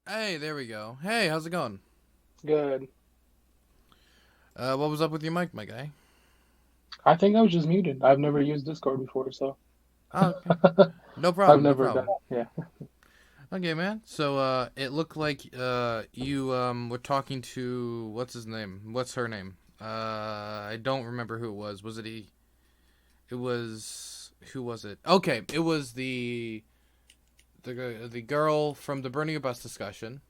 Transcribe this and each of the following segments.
Hey, there we go. Hey, how's it going? Good. What was up with your mic, my guy? I think I was just muted. I've never used Discord before, so Oh, okay. No I've problem, no never done problem. it. Yeah. Okay, man. So, it looked like, you, were talking to, what's his name? What's her name? I don't remember who it was. Was it he? It was, who was it? Okay, it was the girl from the burning your bus discussion,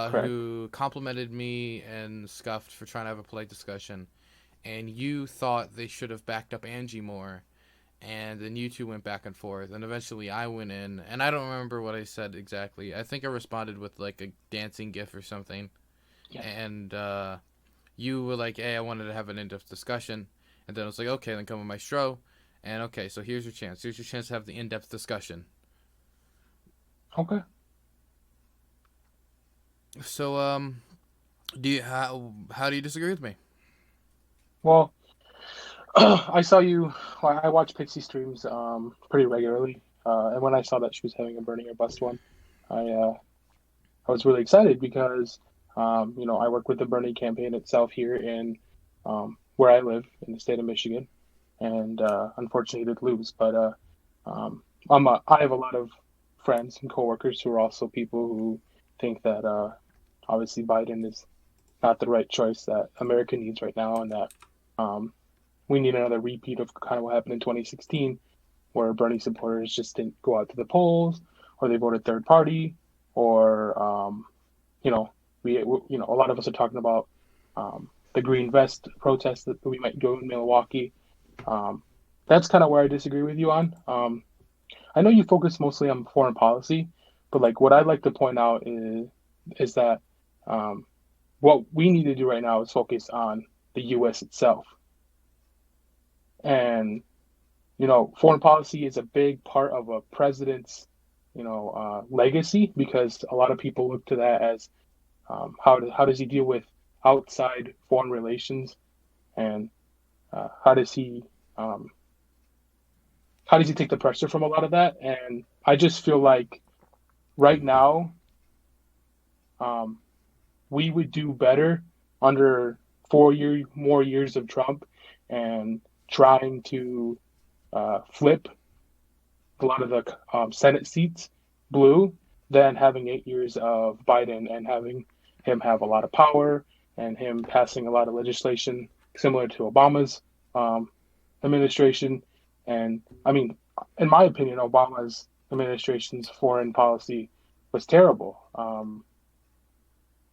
Correct. who complimented me and scuffed for trying to have a polite discussion, and you thought they should have backed up Angie more, and then you two went back and forth, and eventually I went in, and I don't remember what I said exactly. I think I responded with like a dancing gif or something, Yes. and you were like, "Hey, I wanted to have an in-depth discussion," and then I was like, "Okay, then come with my stro," and okay, so here's your chance. Here's your chance to have the in-depth discussion. Okay. So, do you how do you disagree with me? Well, I saw you. I watch Pixie streams pretty regularly, and when I saw that she was having a burning or bust one, I was really excited because I work with the Bernie campaign itself here in where I live in the state of Michigan, and unfortunately did lose. But I have a lot of friends and coworkers who are also people who think that obviously Biden is not the right choice that America needs right now, and that um, we need another repeat of kind of what happened in 2016, where Bernie supporters just didn't go out to the polls, or they voted third party, or you know, a lot of us are talking about the green vest protest that we might go in Milwaukee. Um, that's kind of where I disagree with you on. I know you focus mostly on foreign policy, but like what I'd like to point out is that um, what we need to do right now is focus on the U.S. itself, and foreign policy is a big part of a president's legacy because a lot of people look to that as how does he deal with outside foreign relations, and uh, how does he um, how does he take the pressure from a lot of that? And I just feel like right now um, we would do better under 4 more years of Trump and trying to flip a lot of the Senate seats blue than having 8 years of Biden and having him have a lot of power and him passing a lot of legislation similar to Obama's um, administration. And I mean, in my opinion, Obama's administration's foreign policy was terrible.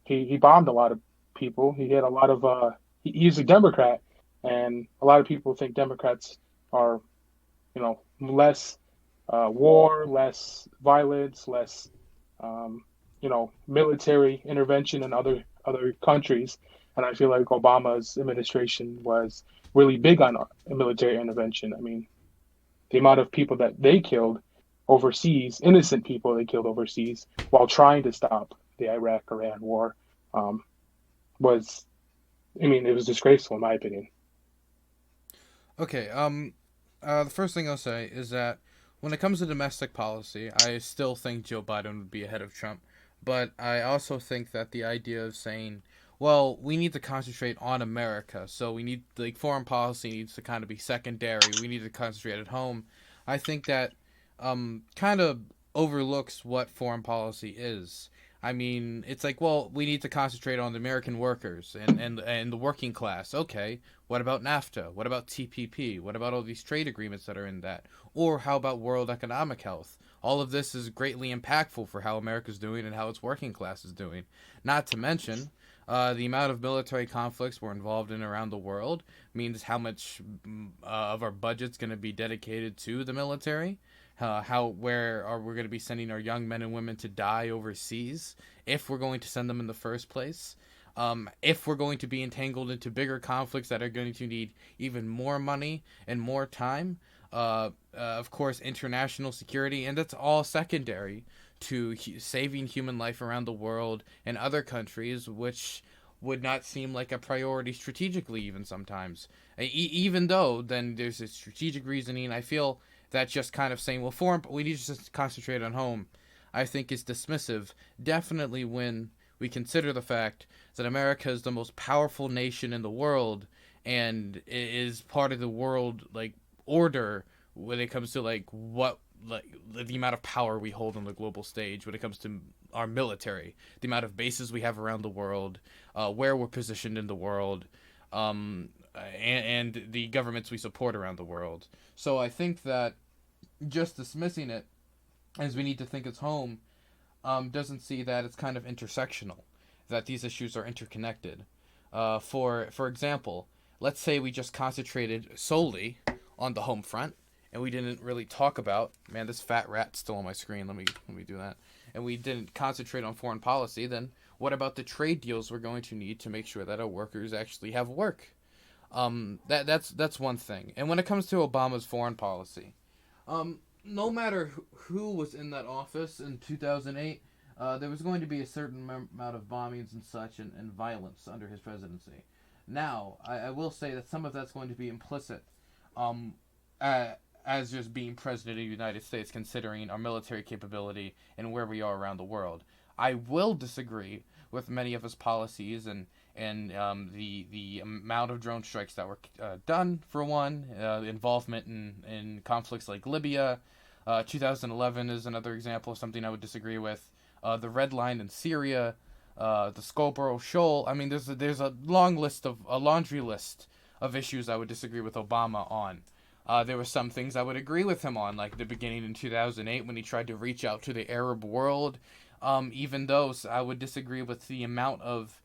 He bombed a lot of people. He had a lot of he's a Democrat, and a lot of people think Democrats are less war, less violence, less military intervention in other countries. And I feel like Obama's administration was really big on military intervention. I mean, the amount of people that they killed overseas, innocent people they killed overseas, while trying to stop the Iraq-Iran war, um, was, I mean, it was disgraceful in my opinion. Okay, the first thing I'll say is that when it comes to domestic policy, I still think Joe Biden would be ahead of Trump. But I also think that the idea of saying, well, we need to concentrate on America, so we need, like, foreign policy needs to kind of be secondary, we need to concentrate at home, I think that kind of overlooks what foreign policy is. I mean, it's like, well, we need to concentrate on the American workers and the working class. Okay, what about NAFTA? What about TPP? What about all these trade agreements that are in that? Or how about world economic health? All of this is greatly impactful for how America's doing and how its working class is doing. Not to mention, the amount of military conflicts we're involved in around the world means how much of our budget's going to be dedicated to the military. How where are we going to be sending our young men and women to die overseas if we're going to send them in the first place? If we're going to be entangled into bigger conflicts that are going to need even more money and more time, of course, international security, and that's all secondary to saving human life around the world and other countries, which would not seem like a priority strategically, even sometimes. Even though then there's a strategic reasoning, I feel that just kind of saying, well, foreign, we need to just concentrate on home. I think is dismissive, definitely when we consider the fact that America is the most powerful nation in the world and is part of the world like order when it comes to like what like the amount of power we hold on the global stage when it comes to our military, the amount of bases we have around the world, where we're positioned in the world, and the governments we support around the world. So I think that just dismissing it as we need to think it's home doesn't see that it's kind of intersectional, that these issues are interconnected. For example, let's say we just concentrated solely on the home front, and we didn't really talk about, man, this fat rat's still on my screen. Let me do that. And we didn't concentrate on foreign policy. Then what about the trade deals we're going to need to make sure that our workers actually have work? That's one thing. And when it comes to Obama's foreign policy, no matter who was in that office in 2008, there was going to be a certain amount of bombings and such and violence under his presidency. Now, I will say that some of that's going to be implicit um, as just being president of the United States, considering our military capability and where we are around the world. I will disagree with many of his policies and the amount of drone strikes that were done, for one, involvement in conflicts like Libya. 2011 is another example of something I would disagree with. The Red Line in Syria, the Scarborough Shoal. I mean, there's a laundry list of issues I would disagree with Obama on. There were some things I would agree with him on, like the beginning in 2008 when he tried to reach out to the Arab world. Even though I would disagree with the amount of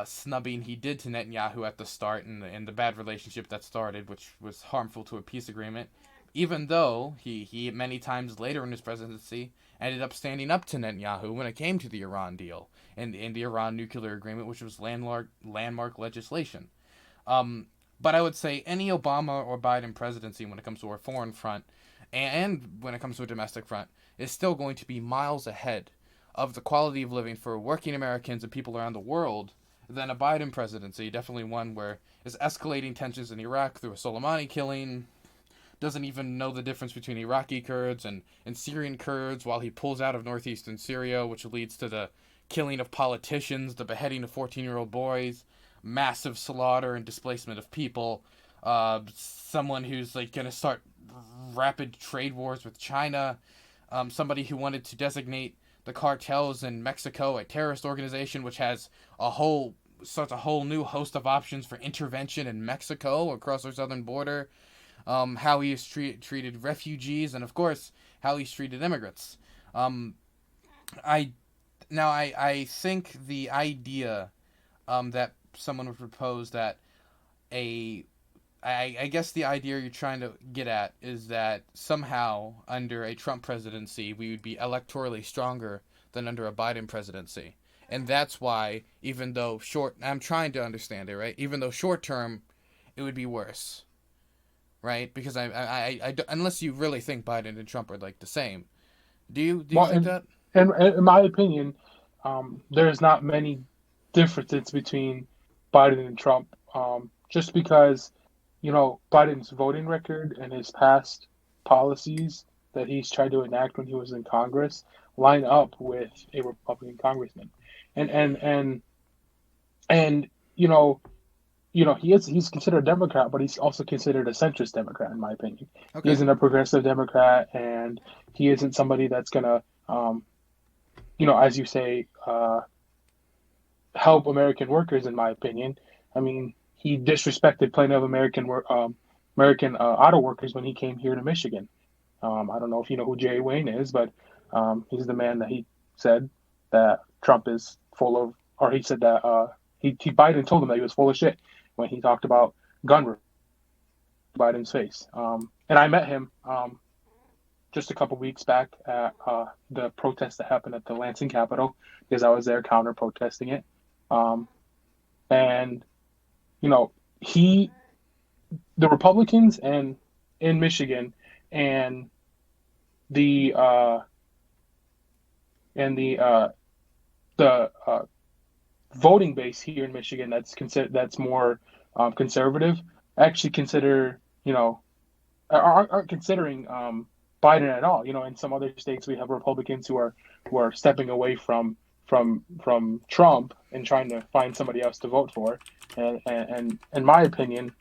snubbing he did to Netanyahu at the start and the bad relationship that started, which was harmful to a peace agreement. Even though he many times later in his presidency ended up standing up to Netanyahu when it came to the Iran deal and the Iran nuclear agreement, which was landmark legislation. But I would say any Obama or Biden presidency, when it comes to our foreign front and when it comes to a domestic front, is still going to be miles ahead of the quality of living for working Americans and people around the world than a Biden presidency. Definitely one where is escalating tensions in Iraq through a Soleimani killing, doesn't even know the difference between Iraqi Kurds and Syrian Kurds while he pulls out of northeastern Syria, which leads to the killing of politicians, the beheading of 14-year-old boys, massive slaughter and displacement of people, someone who's like going to start rapid trade wars with China, somebody who wanted to designate the cartels in Mexico a terrorist organization, which has such a whole new host of options for intervention in Mexico across our southern border, how he has treated refugees, and of course how he's treated immigrants. I I think the idea that someone would propose that a I guess the idea you're trying to get at is that somehow under a Trump presidency we would be electorally stronger than under a Biden presidency. And that's why, even though I'm trying to understand it, right? Even though short term, it would be worse, right? Because unless you really think Biden and Trump are like the same, do you Well, think that? in my opinion, there's not many differences between Biden and Trump. Just because, Biden's voting record and his past policies that he's tried to enact when he was in Congress line up with a Republican congressman, and and and and he's considered a Democrat, but he's also considered a centrist Democrat, in my opinion. He Okay. isn't a progressive Democrat, and he isn't somebody that's gonna, as you say, help American workers. In my opinion, I mean, he disrespected plenty of American auto workers when he came here to Michigan. I don't know if you know who Jay Wayne is, but he's the man that he said that Trump is full of, or he said that Biden told him that he was full of shit when he talked about gun Biden's face. And I met him just a couple weeks back at the protest that happened at the Lansing Capitol because I was there counter protesting it. And he, the Republicans and in Michigan and the and the voting base here in Michigan that's more conservative actually consider aren't considering Biden at all. In some other states we have Republicans who are stepping away from Trump and trying to find somebody else to vote for. And in my opinion,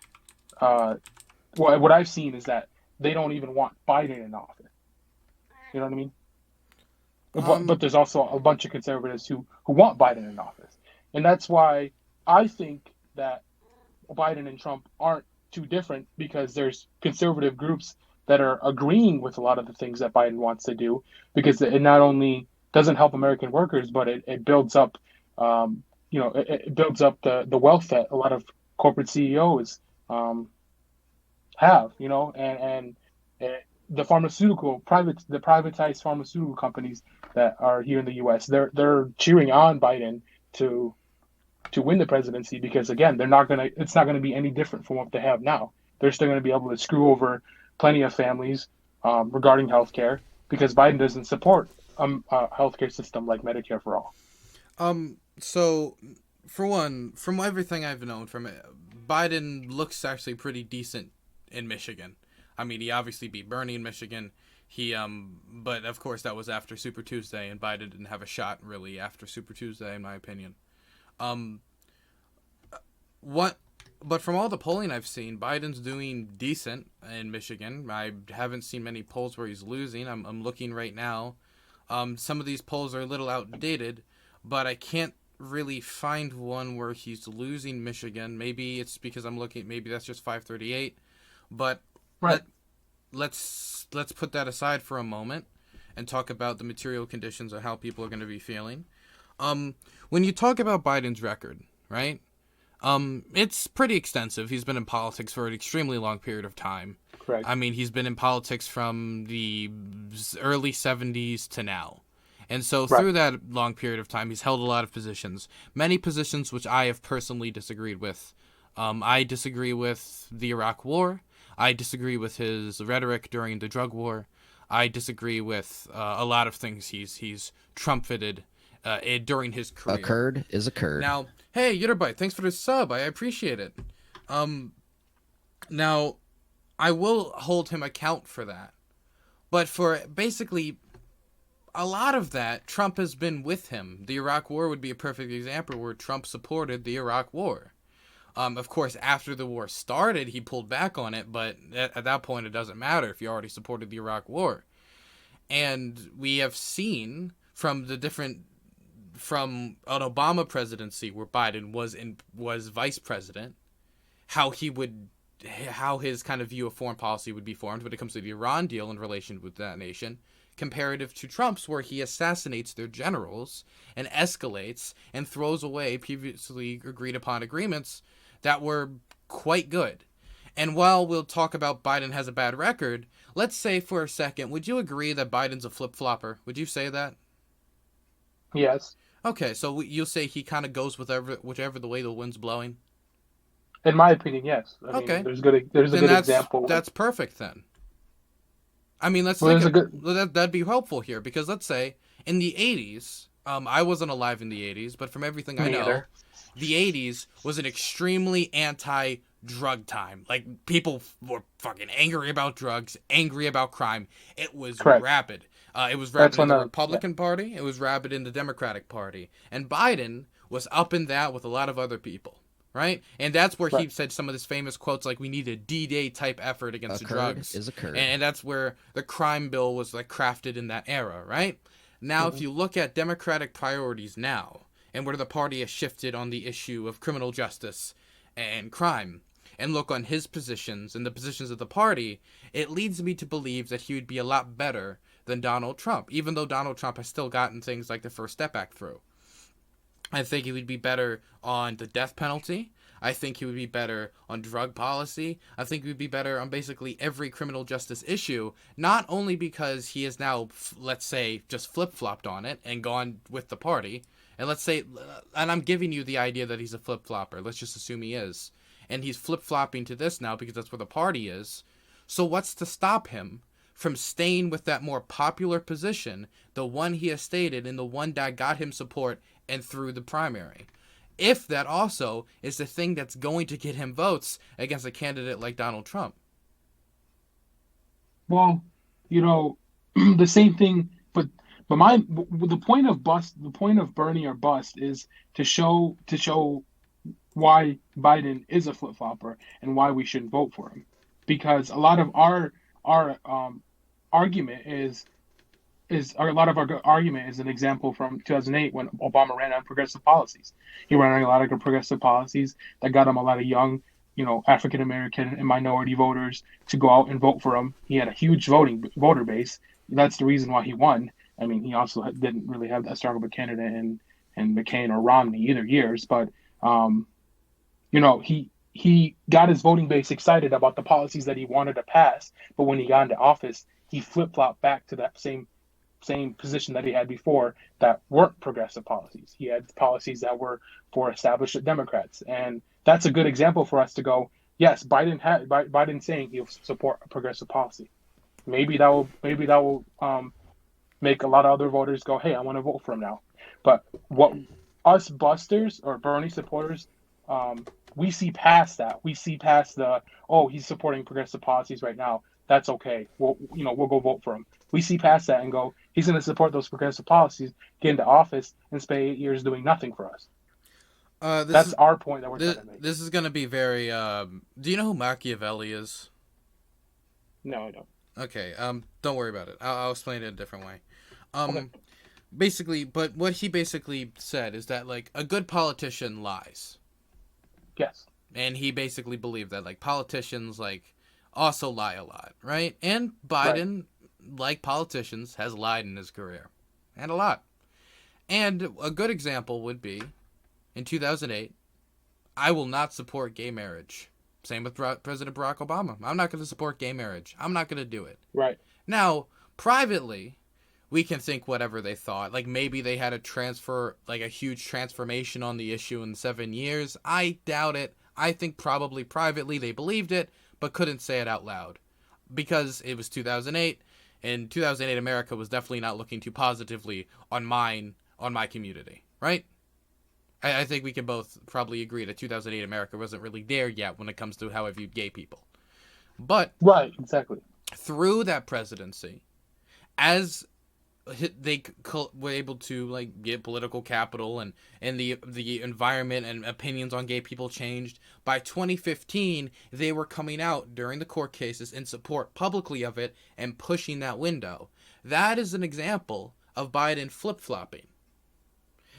uh, what I've seen is that they don't even want Biden in office. You know what I mean? But Um, there's also a bunch of conservatives who want Biden in office, and that's why I think that Biden and Trump aren't too different, because there's conservative groups that are agreeing with a lot of the things that Biden wants to do, because it not only doesn't help American workers, but it builds up, it builds up the wealth that a lot of corporate CEOs um, have, and the privatized pharmaceutical companies that are here in the U.S. They're cheering on Biden to win the presidency, because again, it's not gonna be any different from what they have now. They're still gonna be able to screw over plenty of families regarding healthcare, because Biden doesn't support a healthcare system like Medicare for all. so for one, from everything I've known from it, Biden looks actually pretty decent in Michigan. I mean, he obviously beat Bernie in Michigan. But of course that was after Super Tuesday, and Biden didn't have a shot really after Super Tuesday, in my opinion. Um, what? But from all the polling I've seen, Biden's doing decent in Michigan. I haven't seen many polls where he's losing. I'm looking right now. Some of these polls are a little outdated, but I can't really find one where he's losing Michigan. Maybe it's because I'm looking. Maybe that's just 538. But Right. let let's put that aside for a moment and talk about the material conditions of how people are going to be feeling. Um, when you talk about Biden's record, right? It's pretty extensive. He's been in politics for an extremely long period of time. Correct. I mean, he's been in politics from the early 70s to now. And so Right. through that long period of time, he's held a lot of positions. Many positions which I have personally disagreed with. I disagree with the Iraq War. I disagree with his rhetoric during the drug war. I disagree with a lot of things he's trumpeted during his A career. curd is a curd. Now, hey, Yitterbite, thanks for the sub. I appreciate it. Um, now, I will hold him account for that. But for basically a lot of that, Trump has been with him. The Iraq War would be a perfect example where Trump supported the Iraq War. Of course, after the war started, he pulled back on it, but at that point, it doesn't matter if you already supported the Iraq War. And we have seen from from an Obama presidency where Biden was vice president, how his kind of view of foreign policy would be formed when it comes to the Iran deal in relation with that nation, comparative to Trump's, where he assassinates their generals and escalates and throws away previously agreed upon agreements that were quite good. And while we'll talk about Biden has a bad record, let's say for a second, would you agree that Biden's a flip-flopper? Would you say that? Yes. Okay, so you'll say he kind of goes with whichever the way the wind's blowing? In my opinion, yes. I mean, Okay, there's a then good example. that's perfect then. I mean, let's Well, think there's a of good. that'd be helpful here, because let's say in the 80s, I wasn't alive in the 80s, but from everything I Me know, either. the 80s was an extremely anti-drug time. Like, people were fucking angry about drugs, angry about crime. It was Correct. rapid. It was That's rapid in when the the Republican Party. It was rapid in the Democratic Party. And Biden was up in that with a lot of other people. Right? And that's where he right. said some of his famous quotes, like, we need a D-Day type effort against A the curd drugs. is a curd. And that's where the crime bill was, like, crafted in that era, right? Now, if Mhm. you look at Democratic priorities now, and where the party has shifted on the issue of criminal justice and crime, and look on his positions and the positions of the party, it leads me to believe that he would be a lot better than Donald Trump, even though Donald Trump has still gotten things like the First Step Act through. I think he would be better on the death penalty. I think he would be better on drug policy. I think he would be better on basically every criminal justice issue, not only because he is now, let's say, just flip-flopped on it and gone with the party, and let's say, and I'm giving you the idea that he's a flip-flopper. Let's just assume he is. And he's flip-flopping to this now because that's where the party is. So what's to stop him from staying with that more popular position, the one he has stated and the one that got him support and through the primary? If that also is the thing that's going to get him votes against a candidate like Donald Trump. Well, you know, the same thing. But my the point of Bernie or bust is to show why Biden is a flip flopper and why we shouldn't vote for him, because a lot of our argument is or a lot of our argument is an example from 2008 when Obama ran on progressive policies. He ran on a lot of progressive policies that got him a lot of young, African American and minority voters to go out and vote for him. He had a huge voter base. That's the reason why he won. I mean, he also didn't really have that strong of a candidate in McCain or Romney either years, but um, he got his voting base excited about the policies that he wanted to pass. But when he got into office, he flip flopped back to that same position that he had before that weren't progressive policies. He had policies that were for established Democrats, and that's a good example for us to go. Yes, Biden saying he'll support a progressive policy. Maybe that will make a lot of other voters go, "Hey, I want to vote for him now." But what us busters or Bernie supporters, um, we see past that. We see past the, oh, he's supporting progressive policies right now. That's okay. We'll go vote for him. We see past that and go, he's going to support those progressive policies, get into office, and spend 8 years doing nothing for us. This That's is our point that we're trying this, to make. this is gonna be very. Do you know who Machiavelli is? No, I don't. Okay. Don't worry about it. I'll explain it a different way. Okay. Um, basically, but what he basically said is that like a good politician lies, Yes. and he basically believed that like politicians like also lie a lot, right? And Right. Biden, like politicians, has lied in his career, and a lot. And a good example would be in 2008, I will not support gay marriage. Same with President Barack Obama. I'm not going to support gay marriage. I'm not going to do it. Right. Now, privately, we can think whatever they thought. Like maybe they had like a huge transformation on the issue in 7 years. I doubt it. I think probably privately they believed it, but couldn't say it out loud because it was 2008. In 2008, America was definitely not looking too positively on my community, right? I think we can both probably agree that 2008 America wasn't really there yet when it comes to how I viewed gay people. But Right. Exactly. through that presidency, as they were able to like get political capital and the environment and opinions on gay people changed. By 2015, they were coming out during the court cases in support publicly of it and pushing that window. That is an example of Biden flip-flopping.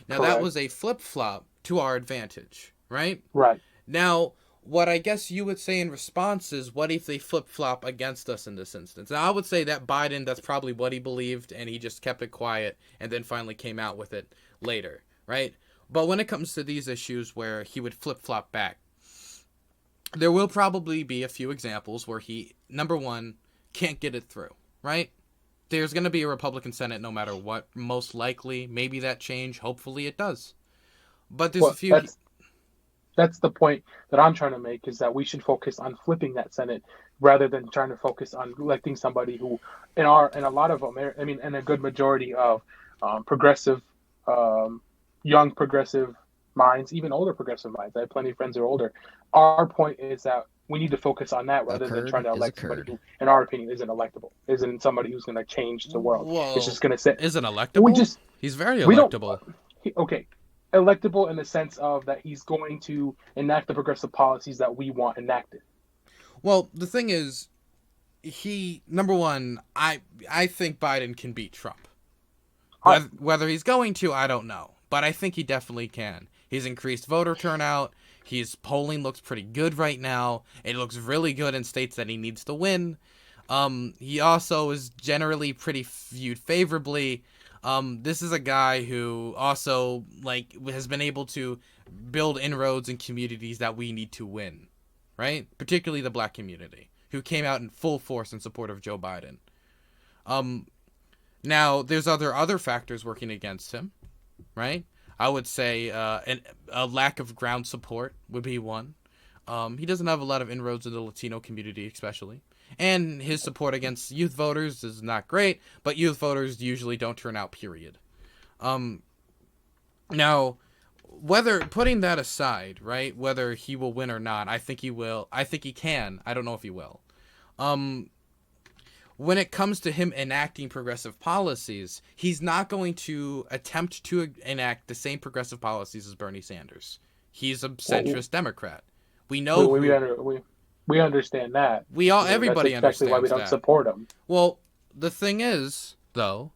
Now that was Correct. a flip-flop to our advantage, right? Right. Now, what I guess you would say in response is, what if they flip flop against us in this instance? And I would say that Biden, that's probably what he believed, and he just kept it quiet and then finally came out with it later, right? But when it comes to these issues where he would flip flop back, there will probably be a few examples where he, number one, can't get it through, right? There's going to be a Republican Senate no matter what, most likely. Maybe that change, hopefully it does. But there's a Well, few. that's the point that I'm trying to make, is that we should focus on flipping that Senate rather than trying to focus on electing somebody who, in a lot of I mean, in a good majority of progressive, um, young progressive minds, even older progressive minds. I have plenty of friends who are older. Our point is that we need to focus on that A rather than trying curd to is a elect somebody curd. who, in our opinion, isn't electable, isn't somebody who's going to change the world. It's Whoa. just going to sit. Isn't We electable? just He's very we don't electable. okay, electable in the sense of that he's going to enact the progressive policies that we want enacted. Well, the thing is, he number one, I think Biden can beat Trump. I, Whether he's going to, I don't know, but I think he definitely can. He's increased voter turnout. His polling looks pretty good right now. It looks really good in states that he needs to win. He also is generally pretty viewed favorably. This is a guy who also like has been able to build inroads in communities that we need to win, right? Particularly the black community, who came out in full force in support of Joe Biden. Um, Now there's other factors working against him, right? I would say a lack of ground support would be one. He doesn't have a lot of inroads in the Latino community, especially. And his support against youth voters is not great, but youth voters usually don't turn out, period. Um, Now, whether putting that aside, right, whether he will win or not, I think he will. I think he can. I don't know if he will. Um, when it comes to him enacting progressive policies, he's not going to attempt to enact the same progressive policies as Bernie Sanders. He's a Well, centrist Democrat. We we know we who under, we, we understand that. That's everybody exactly why we understands don't that. support him. Well, the thing is, though,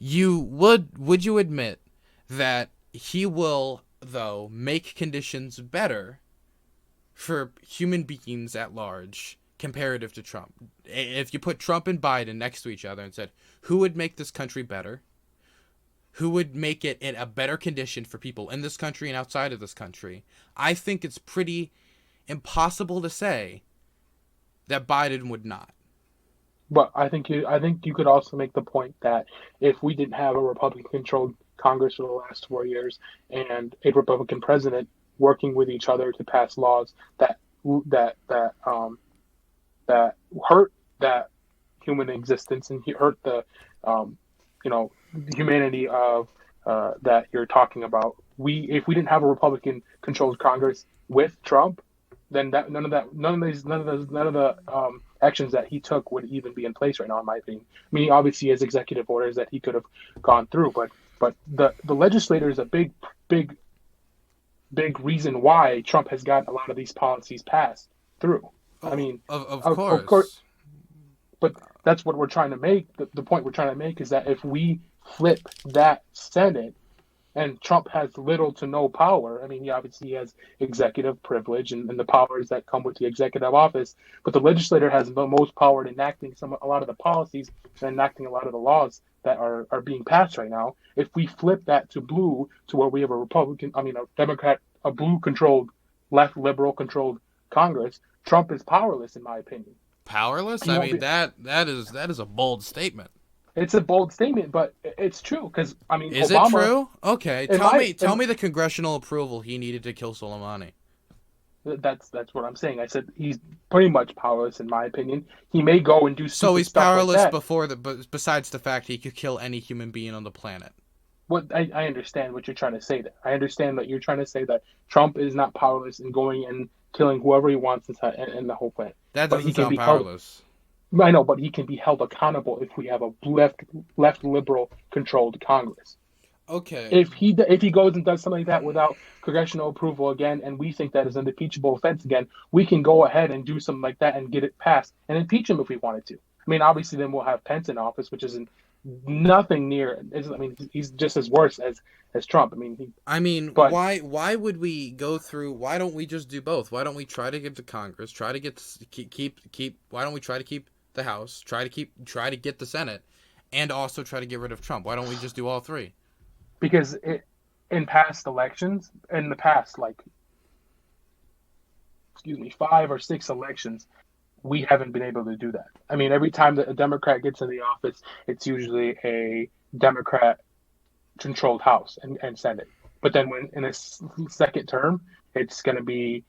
would you admit that he will, though, make conditions better for human beings at large comparative to Trump? If you put Trump and Biden next to each other and said, who would make this country better? Who would make it in a better condition for people in this country and outside of this country? I think it's pretty impossible to say that Biden would not. But I think you could also make the point that if we didn't have a Republican-controlled Congress for the last 4 years and a Republican president working with each other to pass laws that hurt that human existence and hurt the you know humanity of that you're talking about. If we didn't have a Republican controlled Congress with Trump, then none of the actions that he took would even be in place right now, in my opinion. I mean, obviously he has executive orders that he could have gone through, but the legislator is a big reason why Trump has gotten a lot of these policies passed through. I mean, Of of course, course. but that's what we're trying to make. The point we're trying to make is that if we flip that Senate and Trump has little to no power. I mean, he obviously has executive privilege and the powers that come with the executive office, but the legislator has the most power in enacting a lot of the policies and enacting a lot of the laws that are being passed right now. If we flip that to blue, to where we have a Democrat, a blue controlled, left liberal controlled Congress, Trump is powerless, in my opinion. Powerless? He I won't mean, be, that is a bold statement. it's a bold statement, but it's true because I mean, Is it Obama. true? Okay, In tell me the congressional approval he needed to kill Soleimani. That's what I'm saying. I said he's pretty much powerless in my opinion. He may go and do So stupid he's stuff like powerless that. besides the fact he could kill any human being on the planet. I understand what you're trying to say there. I understand that you're trying to say that Trump is not powerless in going and killing whoever he wants in the whole planet. That But he doesn't can sound be held. powerless. I know, but he can be held accountable if we have a left liberal controlled Congress. Okay. If he goes and does something like that without congressional approval again, and we think that is an impeachable offense again, we can go ahead and do something like that and get it passed and impeach him if we wanted to. I mean, obviously, then we'll have Pence in office, which isn't nothing near. I mean, he's just as worse as Trump. I mean, But why would we go through? Why don't we just do both? Why don't we try to get the Congress? Try to get keep. Why don't we try to keep the House? Try to get the Senate, and also try to get rid of Trump. Why don't we just do all three? because in past elections, in the past, like, excuse me, 5 or 6 elections, we haven't been able to do that. I mean, every time that a Democrat gets in the office, it's usually a Democrat controlled House and Senate. But then when in a second term, it's going to be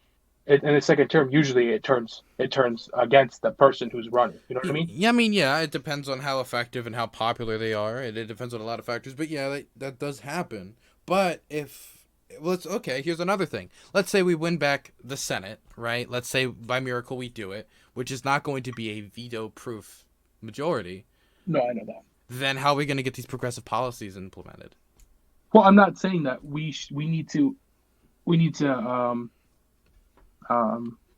in the second term. Usually, it turns against the person who's running. You know what I mean? Yeah, I mean, yeah, it depends on how effective and how popular they are. It depends on a lot of factors. But yeah, that does happen. But here's another thing. Let's say we win back the Senate, right? Let's say by miracle we do it, which is not going to be a veto-proof majority. No, I know that. Then how are we going to get these progressive policies implemented? Well, I'm not saying that we need to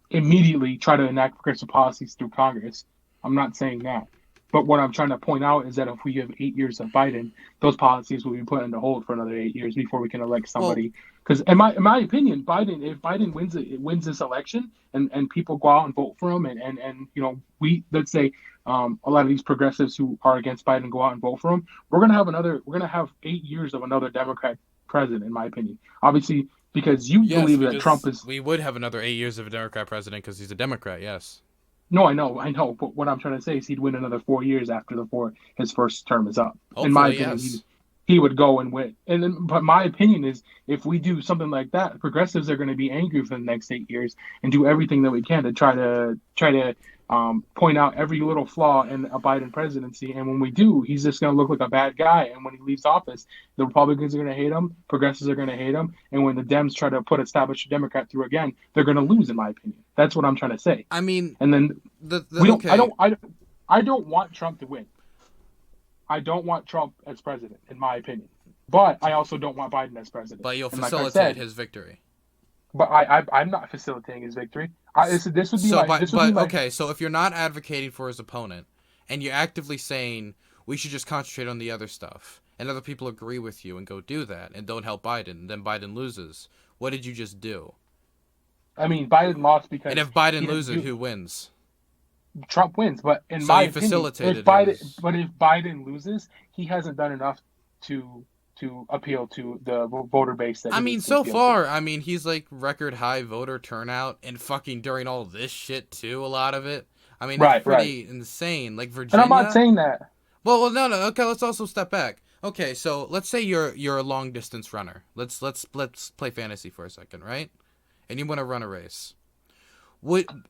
immediately try to enact progressive policies through Congress. I'm not saying that. But what I'm trying to point out is that if we have 8 years of Biden, those policies will be put into hold for another 8 years before we can elect somebody. Because in my opinion, if Biden wins this election and people go out and vote for him and let's say a lot of these progressives who are against Biden go out and vote for him, we're gonna have 8 years of another Democrat president, in my opinion. Obviously, because believe that Trump is. We would have another 8 years of a Democrat president because he's a Democrat. Yes. No, I know. But what I'm trying to say is he'd win another 4 years after his first term is up. Hopefully, in my opinion, yes. he would go and win. But my opinion is, if we do something like that, progressives are going to be angry for the next 8 years and do everything that we can to try to point out every little flaw in a Biden presidency. And when we do, he's just going to look like a bad guy. And when he leaves office, the Republicans are going to hate him, progressives are going to hate him, and when the Dems try to establish a Democrat through again, they're going to lose, in my opinion. That's what I'm trying to say. I mean, And then okay. I don't want Trump to win. I don't want Trump as president, in my opinion. But I also don't want Biden as president. But you'll And like I facilitate said, his victory. but I'm not facilitating his victory. This would be So, my but this would be but my okay. So if you're not advocating for his opponent, and you're actively saying we should just concentrate on the other stuff, and other people agree with you and go do that, and don't help Biden, then Biden loses. What did you just do? I mean, Biden lost And because if Biden he didn't loses, do who wins? Trump wins. But in So my you opinion, facilitated his. if Biden loses, he hasn't done enough to appeal to the voter base that I he mean, needs to so appeal to. far, I mean, he's like record high voter turnout, and fucking during all this shit too. A lot of it. I mean, it's Right, right. pretty insane. Like And I'm not Virginia. saying that. No. Okay, let's also step back. Okay, so let's say you're a long distance runner. Let's play fantasy for a second, right? And you want to run a race.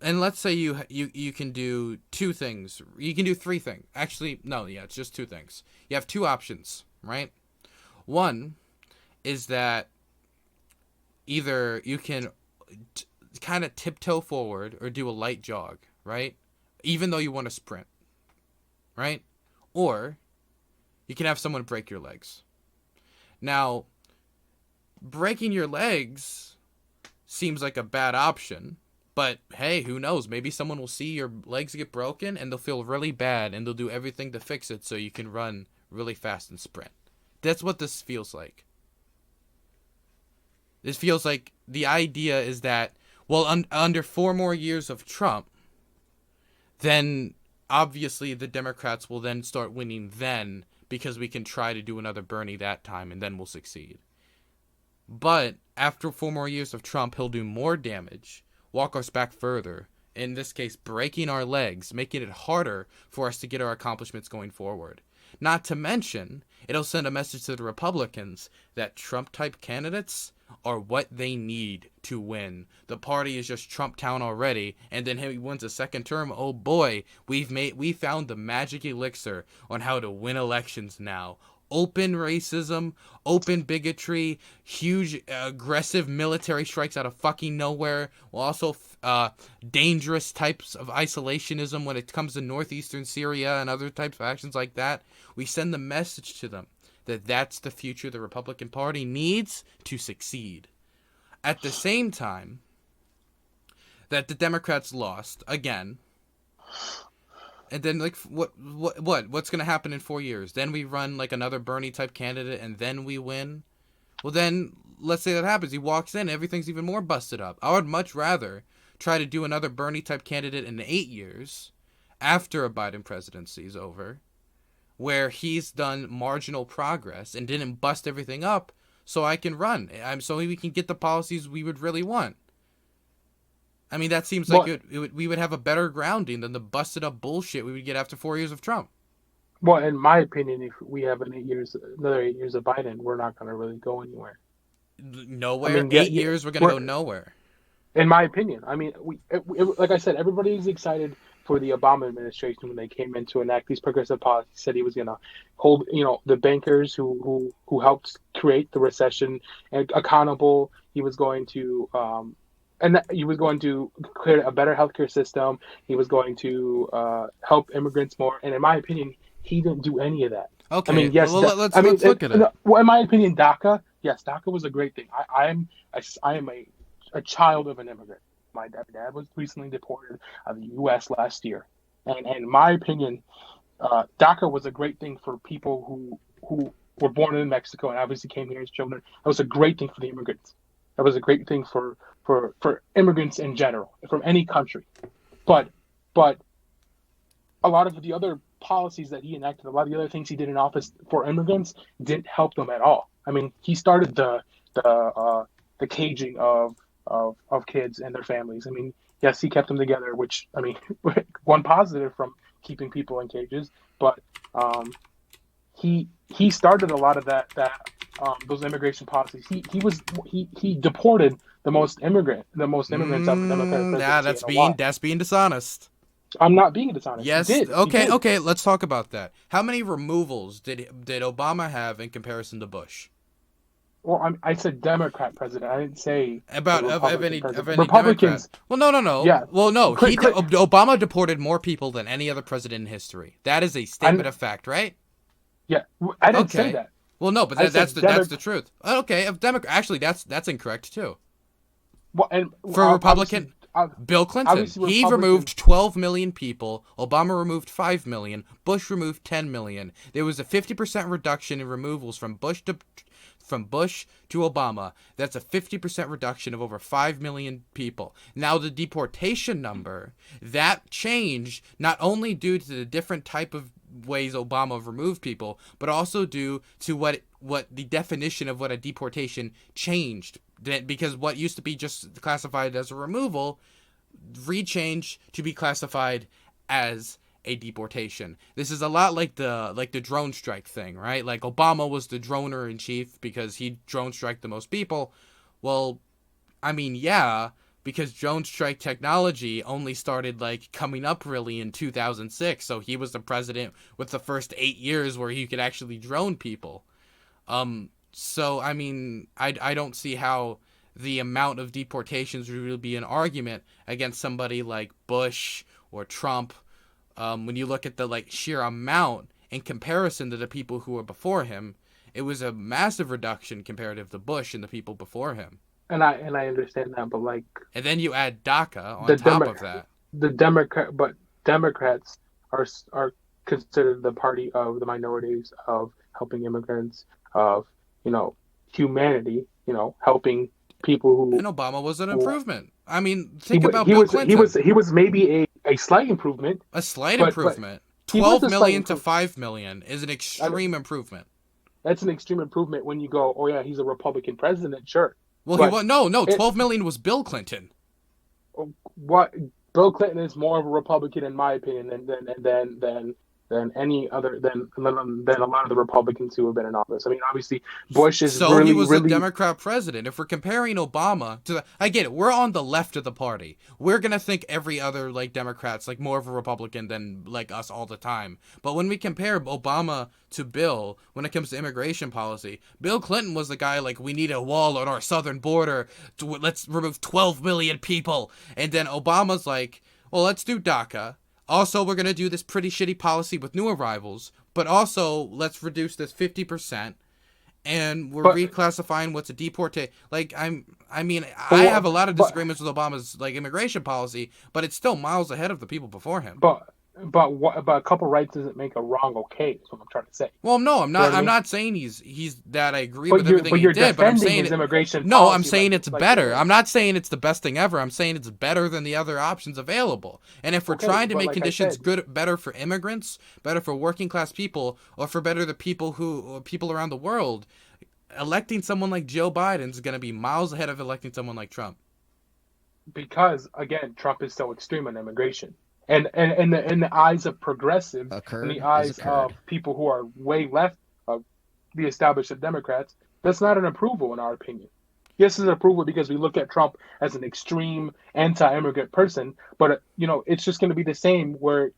And let's say you can do two things. You can do three things. Actually, no, yeah, it's just two things. You have two options, right? One is that either you can kind of tiptoe forward or do a light jog, right? Even though you want to sprint, right? Or you can have someone break your legs. Now, breaking your legs seems like a bad option, but hey, who knows? Maybe someone will see your legs get broken and they'll feel really bad and they'll do everything to fix it so you can run really fast and sprint. That's what this feels like. This feels like the idea is that, well, under 4 more years of Trump, then obviously the Democrats will then start winning then because we can try to do another Bernie that time and then we'll succeed. But after 4 more years of Trump, he'll do more damage, walk us back further, in this case, breaking our legs, making it harder for us to get our accomplishments going forward. Not to mention, it'll send a message to the Republicans that Trump-type candidates are what they need to win. The party is just Trump town already, and then he wins a second term. Oh boy, we found the magic elixir on how to win elections now. Open racism, open bigotry, huge aggressive military strikes out of fucking nowhere, while also dangerous types of isolationism when it comes to northeastern Syria and other types of actions like that. We send the message to them that that's the future the Republican Party needs to succeed. At the same time that the Democrats lost again, and then like what's gonna happen in 4 years? Then we run like another Bernie type candidate, and then we win. Well, then let's say that happens. He walks in, everything's even more busted up. I would much rather try to do another Bernie type candidate in 8 years after a Biden presidency is over, where he's done marginal progress and didn't bust everything up, so I can run. So we can get the policies we would really want. I mean, that seems like we would have a better grounding than the busted up bullshit we would get after 4 years of Trump. Well, in my opinion, if we have another 8 years of Biden, we're not going to really go anywhere. Nowhere. I mean, 8 years, we're going to go nowhere. In my opinion, I mean, like I said, everybody's excited for the Obama administration when they came in to enact these progressive policies. Said he was going to hold, the bankers who helped create the recession and accountable. He was going to he was going to create a better healthcare system. He was going to help immigrants more. And in my opinion, he didn't do any of that. Okay. I mean, yes. Well, let's look at it. Well, in my opinion, DACA was a great thing. I am a child of an immigrant. My dad was recently deported out of the U.S. last year, and in my opinion, DACA was a great thing for people who were born in Mexico and obviously came here as children. That was a great thing for the immigrants. That was a great thing for immigrants in general from any country. But a lot of the other policies that he enacted, a lot of the other things he did in office for immigrants didn't help them at all. I mean, he started the caging of kids and their families. I mean, yes, he kept them together, which, I mean, one positive from keeping people in cages, but he started a lot of those immigration policies. He deported the most immigrants of the Democratic presidency. That's being dishonest. I'm not being dishonest. Yes. He did. Okay. Let's talk about that. How many removals did Obama have in comparison to Bush? Well, I said Democrat president. I didn't say a About Republican of president. any Democrat. Republicans, Well, no. yeah. Well, no. Click, click. Obama deported more people than any other president in history. That is a I statement of fact, right? Yeah, I didn't say Okay. that. Well, no, but I that's said the truth. Okay, of Democrat. Actually, that's incorrect too. Well, and For a Republican, obviously, Bill Clinton, obviously he Republicans. removed 12 million people. Obama removed 5 million. Bush removed 10 million. There was a 50% reduction in removals from Bush to Obama. That's a 50% reduction of over 5 million people. Now the deportation number, that changed not only due to the different type of ways Obama removed people, but also due to what the definition of what a deportation changed. Because what used to be just classified as a removal rechanged to be classified as a deportation. This is a lot like the drone strike thing, right? Like Obama was the droner in chief because he drone striked the most people. Well, I mean, yeah, because drone strike technology only started like coming up really in 2006, so he was the president with the first 8 years where he could actually drone people. So I mean, I don't see how the amount of deportations would really be an argument against somebody like Bush or Trump. When you look at the like sheer amount in comparison to the people who were before him, it was a massive reduction comparative to Bush and the people before him. And I understand that, but like And then you add DACA on the top Demo- of that. the Democrat, but Democrats are considered the party of the minorities, of helping immigrants, of humanity, helping people And Obama was an who improvement. I mean, he think about he Bill was he was Clinton. he was maybe a slight improvement, A slight but improvement. he was 12 a slight million to improvement. 5 million is an I, extreme improvement. that's an extreme improvement when you go, oh yeah, he's a Republican president, sure, Well, he but was no, it 12 million was Bill Clinton. what Bill Clinton is more of a Republican in my opinion than any other than a lot of the Republicans who have been in office. I mean, obviously Bush is So he really was a really Democrat president. If we're comparing Obama to I get it. We're on the left of the party. We're going to think every other like Democrat's like more of a Republican than like us all the time. But when we compare Obama to Bill when it comes to immigration policy, Bill Clinton was the guy like we need a wall on our southern border. Let's remove 12 million people. And then Obama's like, well, let's do DACA. Also, we're going to do this pretty shitty policy with new arrivals, but also let's reduce this 50%, and we're but reclassifying what's a deportation. Like I mean, but I have a lot of but disagreements with Obama's like immigration policy, but it's still miles ahead of the people before him. but but a couple rights doesn't make a wrong okay. Is what I'm trying to say. Well, no, You know what I I'm mean? not saying he's that I agree with everything But he you're did, but I'm defending saying his immigration no, I'm policy saying it's like better. I'm not saying it's the best thing ever. I'm saying it's better than the other options available. And if we're okay. trying to But make like I conditions said, better for immigrants, better for working class people, or for better the people or people around the world, electing someone like Joe Biden is going to be miles ahead of electing someone like Trump. because again, Trump is so extreme on immigration. And in the eyes of progressives, in the Occurred is eyes of occurred. people who are way left of the established Democrats, that's not an approval in our opinion. Yes, it's an approval because we look at Trump as an extreme anti-immigrant person, but it's just going to be the same where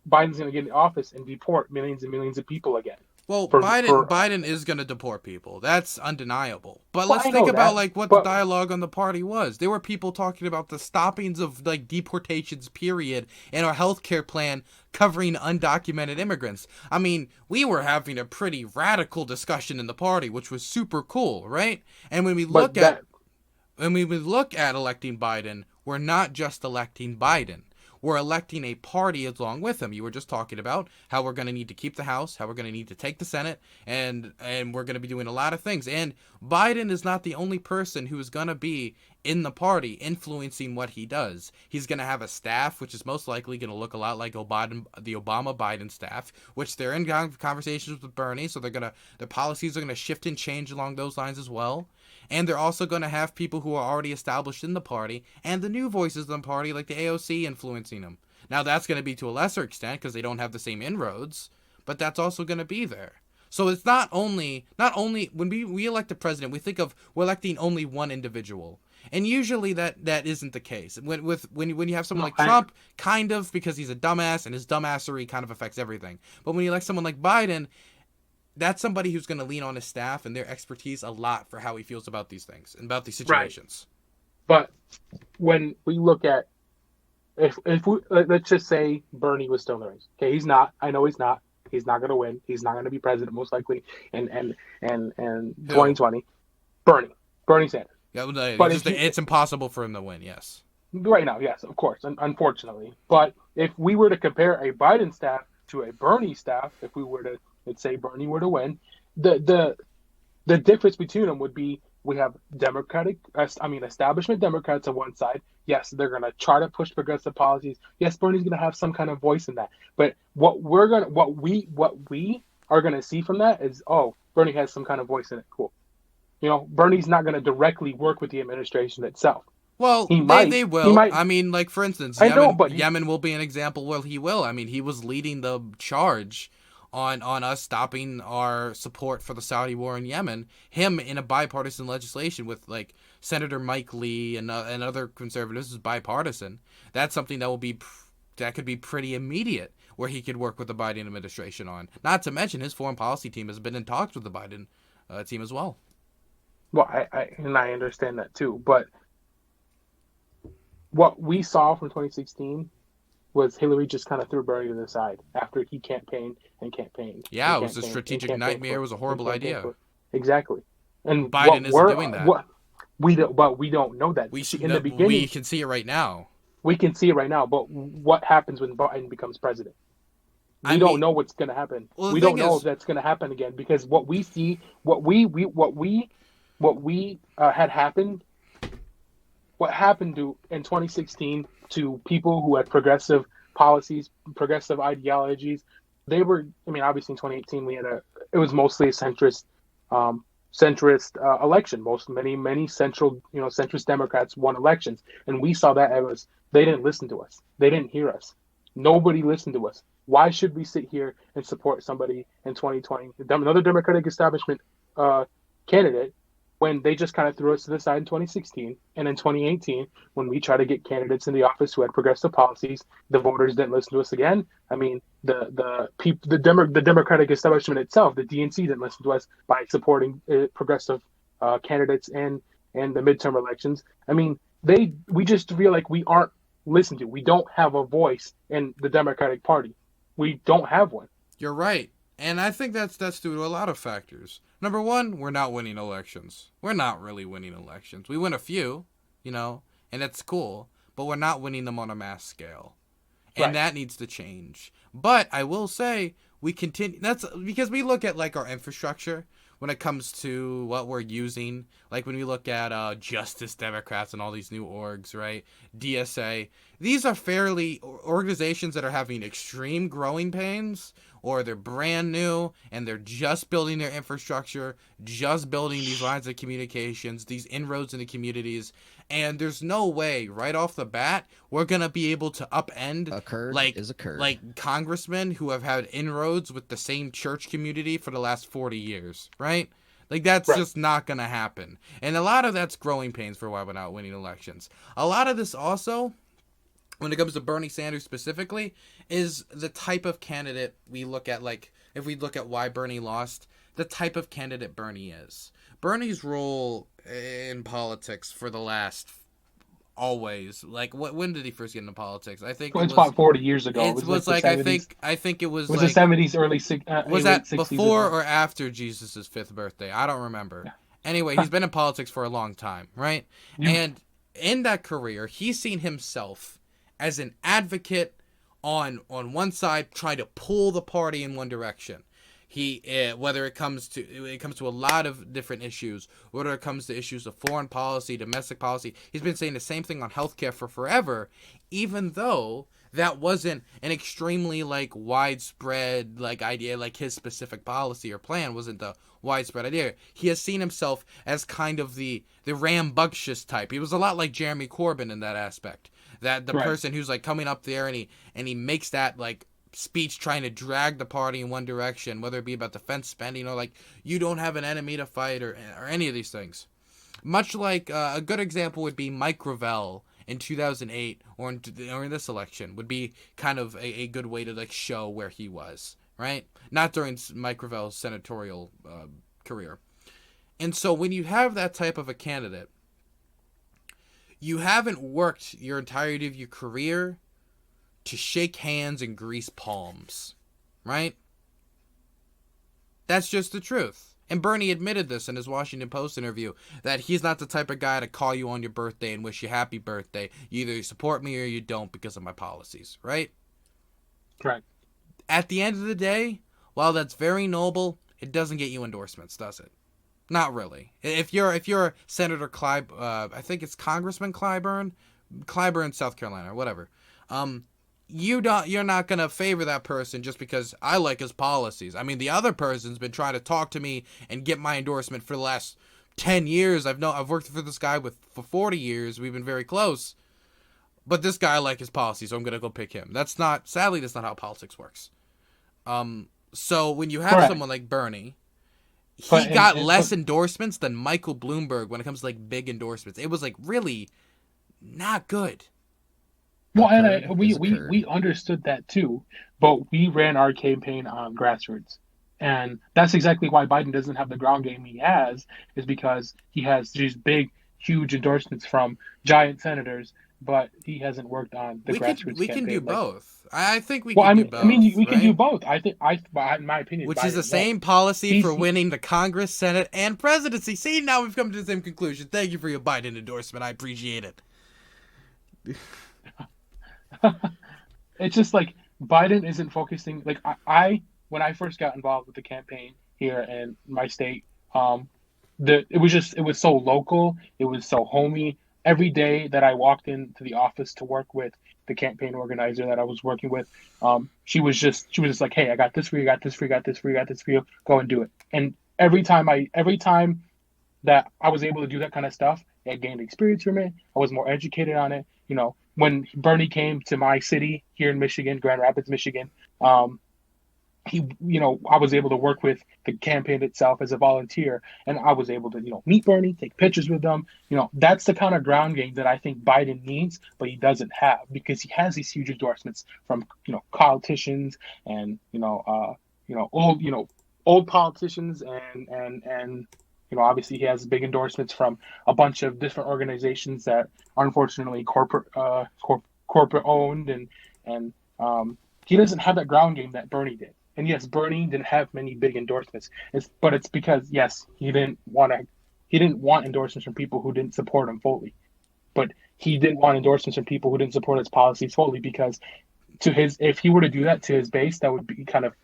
Biden's going to get in office and deport millions and millions of people again. Well, For Biden is going to deport people. That's undeniable. But Well, let's I think know about that, like what the but dialogue on the party was. There were people talking about the stoppings of like deportations period and our healthcare plan covering undocumented immigrants. I mean, we were having a pretty radical discussion in the party, which was super cool, right? And but that when we look at electing Biden, we're not just electing Biden. We're electing a party along with him. You were just talking about how we're going to need to keep the House, how we're going to need to take the Senate, and we're going to be doing a lot of things. And Biden is not the only person who is going to be in the party influencing what he does. He's going to have a staff, which is most likely going to look a lot like the Obama Biden staff, which they're in conversations with Bernie, so their policies are going to shift and change along those lines as well. And they're also going to have people who are already established in the party and the new voices in the party, like the AOC, influencing them. Now, that's going to be to a lesser extent because they don't have the same inroads, but that's also going to be there. So it's not only when we elect a president, we think of we're electing only one individual. And usually that isn't the case. When you have someone no, like Trump, kind of, because he's a dumbass and his dumbassery kind of affects everything. But when you elect someone like Biden, that's somebody who's going to lean on his staff and their expertise a lot for how he feels about these things and about these Right. situations. But when we look at if we let's just say Bernie was still in the race. Okay, he's not. I know he's not. He's not going to win. He's not going to be president most likely in Who? 2020. Bernie Sanders. Yeah, But if he it's impossible for him to win. Yes. right now, yes, of course, unfortunately. But if we were to compare a Biden staff to a Bernie staff, if we were to let's say Bernie were to win, the difference between them would be we have establishment Democrats on one side. Yes, they're going to try to push progressive policies. Yes, Bernie's going to have some kind of voice in that. But what we are going to see from that is, oh, Bernie has some kind of voice in it. Cool. Bernie's not going to directly work with the administration itself. Well, He they might. He will. might. I mean, like for instance, I know, but Yemen will be an example where he will. I mean, he was leading the charge on us stopping our support for the Saudi war in Yemen. Him in a bipartisan legislation with like Senator Mike Lee and other conservatives is bipartisan. That's something that could be pretty immediate where he could work with the Biden administration on. Not to mention his foreign policy team has been in talks with the Biden team as well. well, I understand that too. But what we saw from 2016 was Hillary just kind of threw Bernie to the side after he campaigned and campaigned. Yeah, it was a strategic nightmare. It was a horrible idea. Exactly. And Biden isn't doing that. But we don't know that. In the beginning, we can see it right now. We can see it right now. But what happens when Biden becomes president? We don't know what's going to happen. Well, we don't know if that's going to happen again because what we see, what had happened. What happened in 2016 to people who had progressive policies, progressive ideologies? They were, obviously in 2018 it was mostly a centrist election. Many centrist Democrats won elections, and we saw that they didn't listen to us. They didn't hear us. Nobody listened to us. Why should we sit here and support somebody in 2020, another Democratic establishment candidate, when they just kind of threw us to the side in 2016, and in 2018, when we tried to get candidates in the office who had progressive policies, the voters didn't listen to us again. I mean, the Democratic establishment itself, the DNC, didn't listen to us by supporting progressive candidates in the midterm elections. I mean, we just feel like we aren't listened to. We don't have a voice in the Democratic Party. We don't have one. You're right. And I think that's due to a lot of factors. Number one, we're not winning elections. We're not really winning elections. We win a few, and it's cool, but we're not winning them on a mass scale. And that needs to change. But I will say we continue. That's because we look at like our infrastructure when it comes to what we're using. Like when we look at Justice Democrats and all these new orgs, right? DSA. These are fairly organizations that are having extreme growing pains, or they're brand new and they're just building their infrastructure, just building these lines of communications, these inroads into communities. And there's no way right off the bat we're going to be able to upend like congressmen who have had inroads with the same church community for the last 40 years, right? Like that's just not going to happen. And a lot of that's growing pains for why we're not winning elections. A lot of this also, when it comes to Bernie Sanders specifically, is the type of candidate we look at. Like if we look at why Bernie lost, the type of candidate Bernie is. Bernie's role in politics for the last always, like when did he first get into politics? I think it was about 40 years ago. It was like I think it was like the 70s, was that before or after Jesus' 5th birthday? I don't remember. Yeah. Anyway, he's been in politics for a long time, right? Yeah. And in that career, he's seen himself as an advocate on one side, trying to pull the party in one direction. Whether it comes to a lot of different issues, whether it comes to issues of foreign policy, domestic policy, he's been saying the same thing on healthcare for forever, even though that wasn't an extremely like widespread like idea, like his specific policy or plan wasn't the widespread idea. He has seen himself as kind of the rambunctious type. He was a lot like Jeremy Corbyn in that aspect. That the person who's like coming up there and he makes that like speech trying to drag the party in one direction, whether it be about defense spending or like you don't have an enemy to fight or any of these things. Much like a good example would be Mike Gravel in 2008 or in this election would be kind of a good way to like show where he was, right? Not during Mike Gravel's senatorial career. And so when you have that type of a candidate, you haven't worked your entirety of your career to shake hands and grease palms, right? That's just the truth. And Bernie admitted this in his Washington Post interview, that he's not the type of guy to call you on your birthday and wish you happy birthday. You either support me or you don't because of my policies, right? Correct. At the end of the day, while that's very noble, it doesn't get you endorsements, does it? Not really. If you're Senator Clyburn, I think it's Congressman Clyburn, South Carolina, or whatever. You're not gonna favor that person just because I like his policies. I mean, the other person's been trying to talk to me and get my endorsement for the last 10 years. I've worked for this guy for 40 years. We've been very close. But this guy, I like his policies, so I'm gonna go pick him. Sadly, that's not how politics works. So when you have Correct. someone like Bernie, he got less endorsements than Michael Bloomberg when it comes to like big endorsements. It was like really not good. Well, and we understood that too, but we ran our campaign on grassroots. And that's exactly why Biden doesn't have the ground game he has, is because he has these big, huge endorsements from giant senators, but he hasn't worked on the grassroots We campaign. can do both. I think we Well, can I do mean, both. I mean, we can right? do both. In my opinion, Which Biden is the won't. same policy for winning the Congress, Senate, and presidency. See, now we've come to the same conclusion. Thank you for your Biden endorsement. I appreciate it. It's just like Biden isn't focusing. Like I when I first got involved with the campaign here in my state, it was so local, it was so homey. Every day that I walked into the office to work with the campaign organizer that I was working with, she was just like, "Hey, I got this for you, got this for you, got this for you, got this for you. Go and do it." And every time that I was able to do that kind of stuff, I gained experience from it. I was more educated on it. When Bernie came to my city here in Michigan, Grand Rapids, Michigan, I was able to work with the campaign itself as a volunteer, and I was able to, meet Bernie, take pictures with them. That's the kind of ground game that I think Biden needs, but he doesn't have because he has these huge endorsements from, politicians and, old politicians and obviously he has big endorsements from a bunch of different organizations that are unfortunately corporate owned and he doesn't have that ground game that Bernie did. And yes, Bernie didn't have many big endorsements. But it's because yes, he didn't want endorsements from people who didn't support him fully. But he didn't want endorsements from people who didn't support his policies fully because if he were to do that to his base, that would be kind of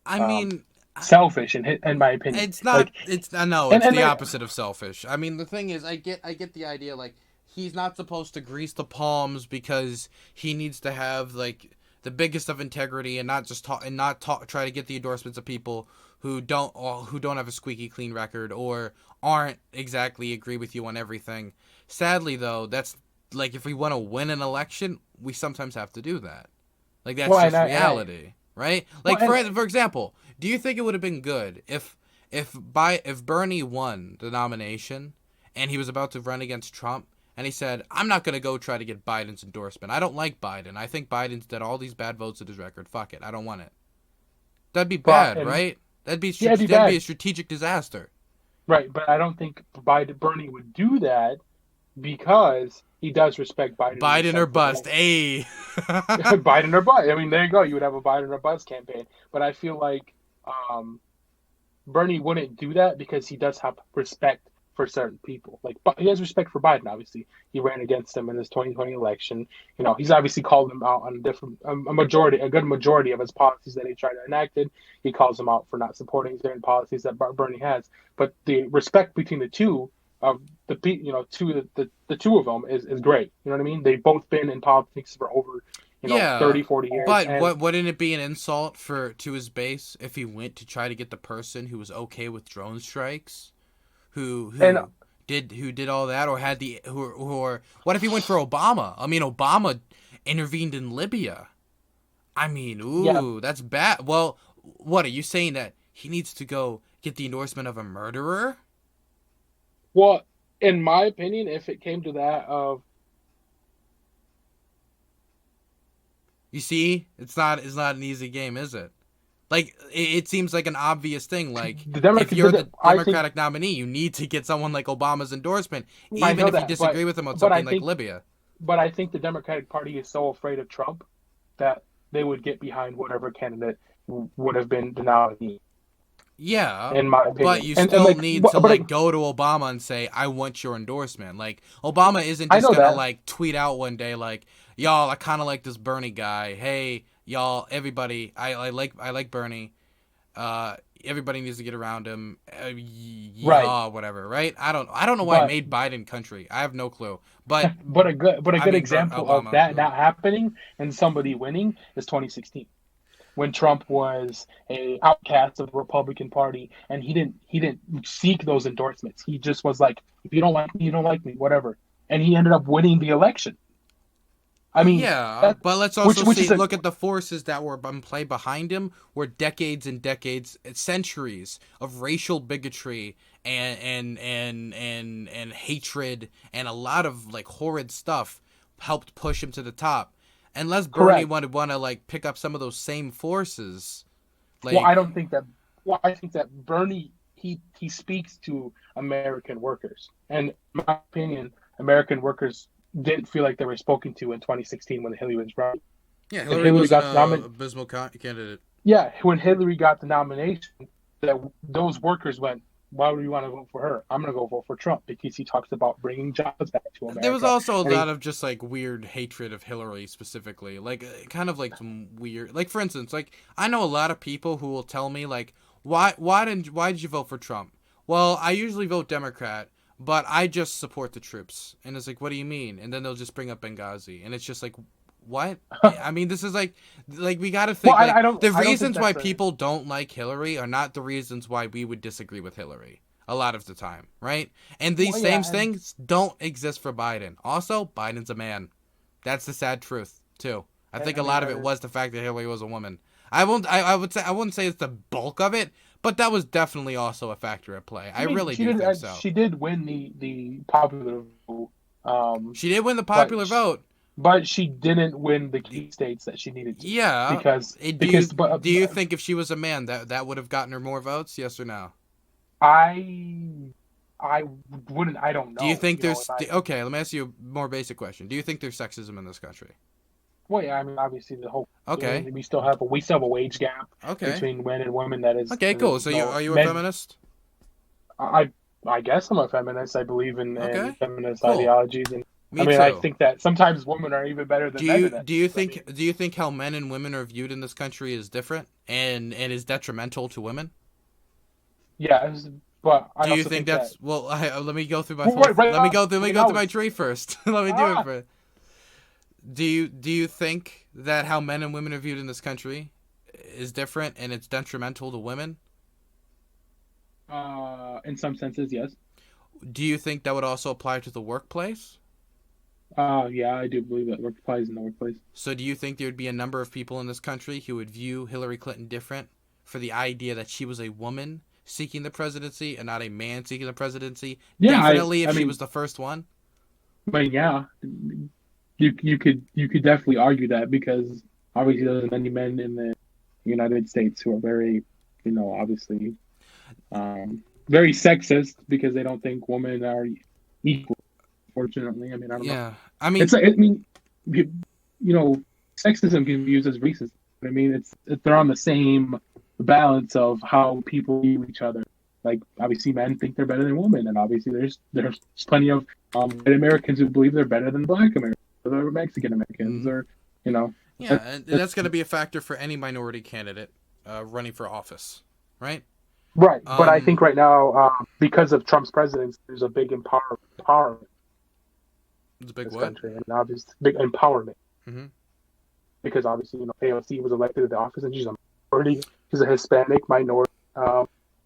I mean, selfish in my opinion. it's not. Like, It's no. It's the opposite of selfish. I mean, the thing is, I get the idea. Like, he's not supposed to grease the palms because he needs to have like the biggest of integrity and not just try to get the endorsements of people who don't have a squeaky clean record or aren't exactly agree with you on everything. Sadly, though, that's like if we want to win an election, we sometimes have to do that. Like that's just reality, right? Like for example, do you think it would have been good if Bernie won the nomination and he was about to run against Trump and he said, "I'm not going to go try to get Biden's endorsement. I don't like Biden. I think Biden's did all these bad votes at his record. Fuck it. I don't want it." That'd be bad, right? That'd be a strategic disaster. Right, but I don't think Bernie would do that because he does respect Biden. Biden or bust, hey. Biden or bust. I mean, there you go. You would have a Biden or bust campaign. But I feel like Bernie wouldn't do that because he does have respect for certain people. Like he has respect for Biden. Obviously, he ran against him in his 2020 election. He's obviously called him out on a good majority of his policies that he tried to enact. He calls him out for not supporting certain policies that Bernie has. But the respect between the two of the two of them is great. You know what I mean? They've both been in politics for over 30, 40 years. But wouldn't it be an insult to his base if he went to try to get the person who was okay with drone strikes? Who did all that, or had or what if he went for Obama? I mean, Obama intervened in Libya. I mean, that's bad. Well, what are you saying, that he needs to go get the endorsement of a murderer? Well, in my opinion, if it came to that of, you see, it's not an easy game, is it? Like, it seems like an obvious thing. Like, The if Democrat, you're the I think Democratic nominee, you need to get someone like Obama's endorsement, I even know if you that, but disagree with him on but I something like think Libya. but I think the Democratic Party is so afraid of Trump that they would get behind whatever candidate would have been the nominee, Yeah, in my but opinion. you And still like, need to but like go to Obama and say, "I want your endorsement." Like, Obama isn't I just know gonna that. like tweet out one day like, "Y'all, I kind of like this Bernie guy. Hey, y'all, everybody, I like Bernie. Uh, everybody needs to get around him. Right. Yeehaw, whatever." Right? I don't know why I But made Biden country. I have no clue. But but a I good mean, example of Obama. that not happening and somebody winning is 2016, when Trump was a outcast of the Republican Party, and he didn't seek those endorsements. He just was like, if you don't like me, you don't like me, whatever. And he ended up winning the election. I mean, Yeah, that but let's which also which see is a look at the forces that were in play behind him were decades and decades, centuries of racial bigotry and hatred and a lot of like horrid stuff helped push him to the top. Unless Bernie correct. would want to like pick up some of those same forces, Well, I like don't think that. Well, I think that Bernie he speaks to American workers, and in my opinion, American workers didn't feel like they were spoken to in 2016 when Hillary was running. yeah, When Hillary Hillary wasn't got the a nomin, abysmal candidate. yeah, when Hillary got the nomination, that those workers went, "Why would you want to vote for her? I'm going to go vote for Trump because he talks about bringing jobs back to There was America." also a And lot he, of just like weird hatred of Hillary specifically, like kind of like some weird, like for instance, like I know a lot of people who will tell me like, why did you vote for Trump? Well, I usually vote Democrat, but I just support the troops, and it's like, what do you mean? And then they'll just bring up Benghazi, and it's just like, what? I mean, this is like we got to well, think like the I don't think reasons why that's a people don't like Hillary are not the reasons why we would disagree with Hillary a lot of the time, right? And these well, same yeah, and things don't exist for Biden. Also, Biden's a man. That's the sad truth too. I think I a mean lot of that it is. was the fact that Hillary was a woman. I would say I wouldn't say it's the bulk of it, but that was definitely also a factor at play. I I mean, really do think so. she did win the popular vote, She did win the but popular vote. but she didn't win the key states that she needed to, Yeah. because Do you but, do you think if she was a man that would have gotten her more votes? Yes or no? I I wouldn't, I don't Do you know, think you know, if there's I okay? Let me ask you a more basic question. Do you think there's sexism in this country? well, yeah, I mean, obviously the whole, Okay. we still have a wage gap Okay. between men and women that is, Okay. Cool. So you know, are you a men. feminist? I I guess I'm a feminist. I believe in Okay. feminist Cool. ideologies, and I Me mean, I too. think that sometimes women are even better than men in that sense. I mean, Do you think how men and women are viewed in this country is different and is detrimental to women? yeah, but I Do you also think think that, that's well? Let me go through my well, full. right Let me now, go. Let me right go now through my it's tree first. Let me do it ah for. Do you think that how men and women are viewed in this country is different and it's detrimental to women? in some senses, yes. Do you think that would also apply to the workplace? Yeah, I do believe that work applies in the workplace. So do you think there would be a number of people in this country who would view Hillary Clinton different for the idea that she was a woman seeking the presidency and not a man seeking the presidency? Yeah, Definitely if I she mean, was the first one. yeah, you could definitely argue that, because obviously there's many men in the United States who are very, obviously, very sexist because they don't think women are equal. Fortunately, I mean, I don't know. Yeah. I mean, It's like, I mean, you, you know, sexism can be used as racism. I mean, they're on the same balance of how people view each other. Like, obviously, men think they're better than women, and obviously, there's plenty of white Americans who believe they're better than Black Americans or Mexican Americans, mhm. or you know, Yeah, that, and that, that's going to be a factor for any minority candidate running for office, right? right. But I think Um, right now, because of Trump's presidency, there's a big empowerment in it's a big this what? country, and obviously, big empowerment, Hmm. because obviously, AOC was elected to the office, and she's a minority. She's a Hispanic minority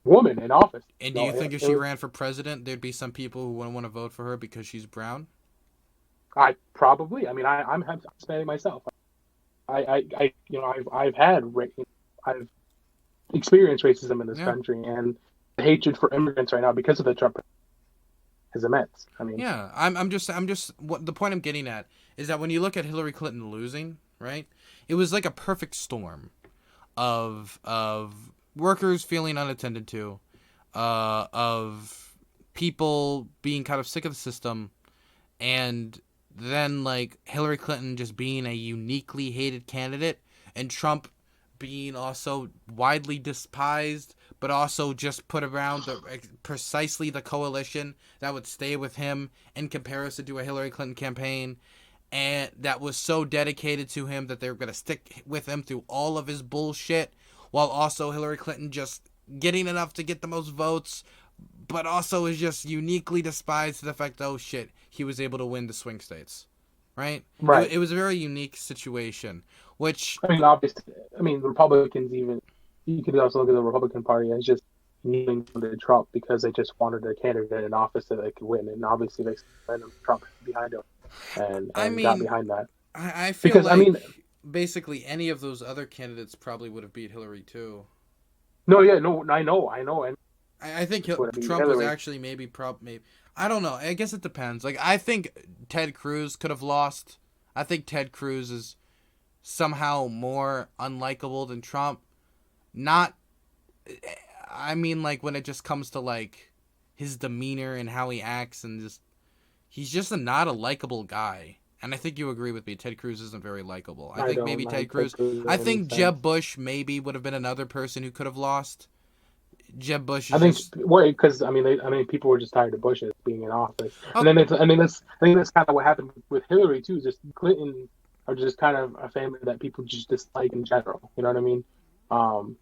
woman in office. And do No, you think if it she was, ran for president, there'd be some people who wouldn't want to vote for her because she's brown? I probably. I mean, I'm Hispanic myself. I've I've experienced racism in this Yeah. country, and the hatred for immigrants right now because of the Trump is immense. I mean, Yeah, I'm just what the point I'm getting at is that when you look at Hillary Clinton losing, right? It was like a perfect storm of workers feeling unattended to, of people being kind of sick of the system, and then like Hillary Clinton just being a uniquely hated candidate, and Trump being also widely despised, but also just put around precisely the coalition that would stay with him in comparison to a Hillary Clinton campaign, and that was so dedicated to him that they were going to stick with him through all of his bullshit, while also Hillary Clinton just getting enough to get the most votes, but also is just uniquely despised to the fact that, oh shit, he was able to win the swing states, right? Right. It was a very unique situation, which I mean, obviously, I mean, Republicans even, you could also look at the Republican Party as just kneeling under Trump because they just wanted a candidate in office that they could win. And obviously they sent Trump behind him I and got mean, behind that. I feel Because, I like mean, basically any of those other candidates probably would have beat Hillary too. no, yeah, no, I know. And I think would have beat Trump was Hillary. actually maybe I don't know. I guess it depends. Like I think Ted Cruz could have lost. I think Ted Cruz is somehow more unlikable than Trump. Not I mean like when it just comes to like his demeanor and how he acts, and just he's just not a likable guy. And I think you agree with me. Ted Cruz isn't very likable. I I think maybe don't Ted like Ted Cruz. Cruz I in any think sense. Jeb Bush maybe would have been another person who could have lost. Jeb Bush I is think, just well, because I mean, people were just tired of Bush being in office, and oh, then I think that's kind of what happened with Hillary too. Just Clinton are just kind of a family that people just dislike in general. You know what I mean? Um,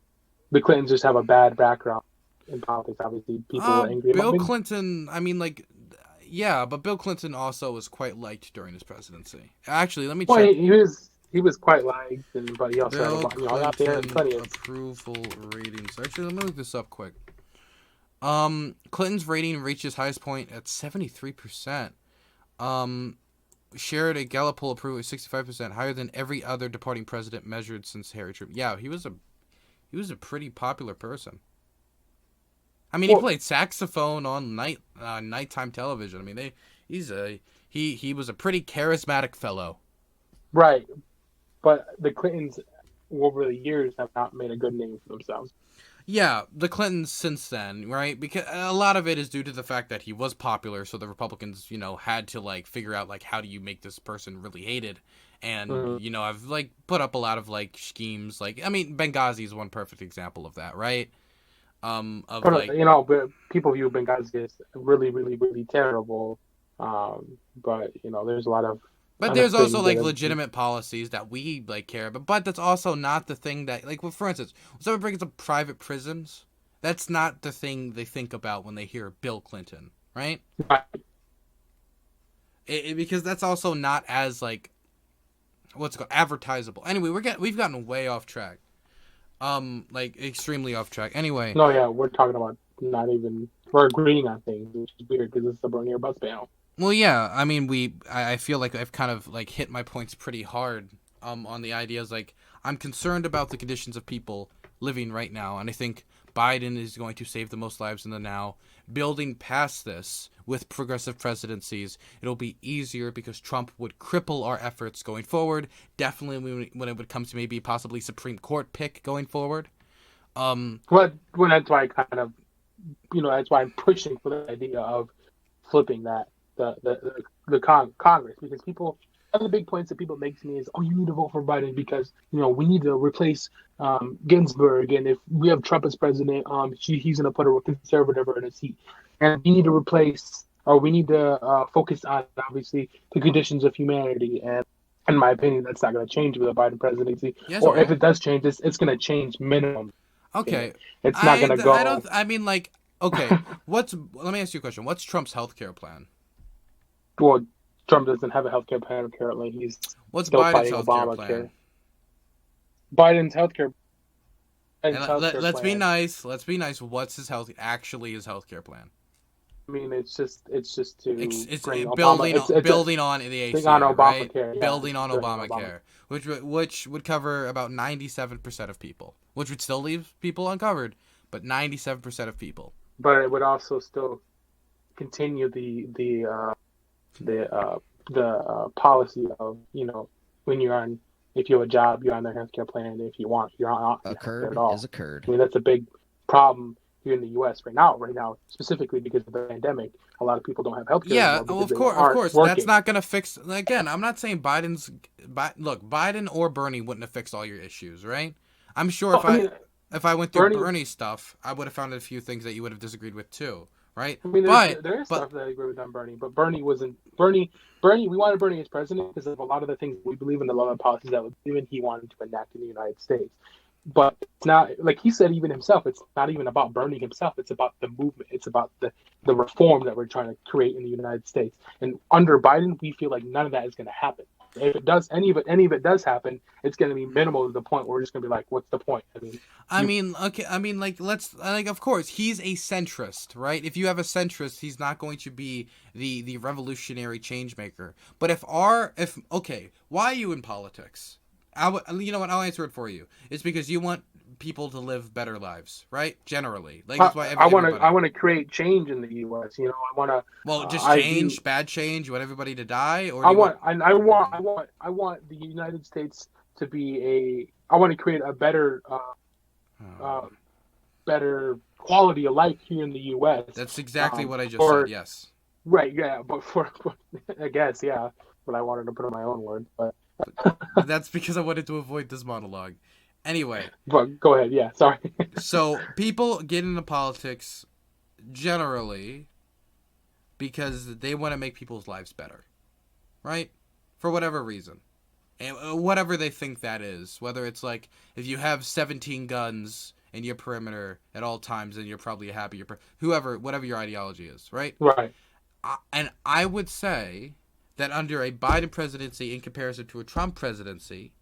the Clintons just have a bad background in politics. Obviously, people were angry about Bill it. Clinton. I mean, like, yeah, but Bill Clinton also was quite liked during his presidency. Actually, let me Well, check. he was quite liked, and but he also had Bill a, he had Clinton plenty of. approval ratings. Actually, let me look this up quick. Clinton's rating reached its highest point at 73%. Um, shared a Gallup poll approval of 65%, higher than every other departing president measured since Harry Truman. Yeah, he was a pretty popular person. I mean, he Well, played saxophone on nighttime television. I mean, he was a pretty charismatic fellow. right, but the Clintons over the years have not made a good name for themselves. Yeah, the Clintons since then, right? Because a lot of it is due to the fact that he was popular, so the Republicans, had to like figure out like how do you make this person really hated, and Mhm. I've like put up a lot of like schemes. Like, I mean, Benghazi is one perfect example of that, right? Of like, But people view Benghazi as really, really, really terrible. But there's a lot of but other there's also things that like have. legitimate policies that we like care about. But that's also not the thing that like, well, for instance, when someone brings up private prisons, that's not the thing they think about when they hear Bill Clinton, right? Because that's also not as like what's it called advertisable. Anyway, we've gotten way off track. Like extremely off track. Anyway, No, yeah, we're talking about not even we're agreeing on things, which is weird because it's the Bernier Bus panel. well, yeah. I mean, I feel like I've kind of like hit my points pretty hard. On the ideas like I'm concerned about the conditions of people living right now, and I think Biden is going to save the most lives in the now. Building past this with progressive presidencies, it'll be easier because Trump would cripple our efforts going forward. Definitely when it would come to maybe possibly Supreme Court pick going forward. Um, Well, that's why I kind of that's why I'm pushing for the idea of flipping that the Congress because people one of the big points that people make to me is you need to vote for Biden because we need to replace Ginsburg, and if we have Trump as president he's going to put a conservative in his seat, and we need to replace or we need to focus on obviously the conditions of humanity, and in my opinion that's not going to change with a Biden presidency, yes or or if what? it does change it's going to change minimum opinion. Okay, It's not going to I go. don't. I mean, like, okay. Let me ask you a question. What's Trump's healthcare plan? Well, Trump doesn't have a healthcare plan currently. He's What's still Biden's fighting healthcare Obamacare. plan? Biden's healthcare And Biden's healthcare let's be plan. nice. Let's be nice. What's his healthcare plan? I mean, it's just to It's bring Obama. building It's a building on the thing on ACA, right? Obamacare. Yeah, Building it's on bringing Obama. Obamacare, which would cover about 97% of people, which would still leave people uncovered, but 97% of people. But it would also still continue the policy of when you're on If you have a job, you're on their healthcare plan, and if you want, you're not on healthcare at Occurred is all. occurred. I mean, that's a big problem here in the U.S. right now. Right now, specifically because of the pandemic, a lot of people don't have healthcare Yeah, anymore well, because they of aren't course, that's working. not gonna fix. Again, I'm not saying look, Biden or Bernie wouldn't have fixed all your issues, right? I'm sure Well, I mean, if I went through Bernie. Bernie's stuff, I would have found a few things that you would have disagreed with too, right? I mean, But there is but stuff that I agree with on Bernie, but Bernie wasn't Bernie. Bernie, we wanted Bernie as president because of a lot of the things we believe in, a lot of the policies that we believe in. He wanted to enact in the United States, but it's not like he said even himself. It's not even about Bernie himself. It's about the movement. It's about the reform that we're trying to create in the United States. And under Biden, we feel like none of that is going to happen. If it does, any of it does happen, it's going to be minimal to the point where we're just going to be like, what's the point? I mean, you okay, like of course he's a centrist, right? If you have a centrist, he's not going to be the revolutionary change maker. But if okay, why are you in politics? You know what? I'll answer it for you. It's because you want people to live better lives, right? Generally, like that's why I everybody. want to create change in the U.S. You know, I want to. Well, just I view change, bad change. You want everybody to die, or do you want? I want the United States to be I want to create a better uh, Oh, better quality of life here in the U.S. that's exactly what I just said. For Yes. right, yeah, but for I guess yeah, but I wanted to put in my own words, That's because I wanted to avoid this monologue. Anyway, but go ahead, yeah, sorry. so people get into politics generally because they want to make people's lives better, right? For whatever reason. And whatever they think that is. Whether it's like, if you have 17 guns in your perimeter at all times, then you're probably happy. Whatever your ideology is, right? Right. And I would say that under a Biden presidency in comparison to a Trump presidency,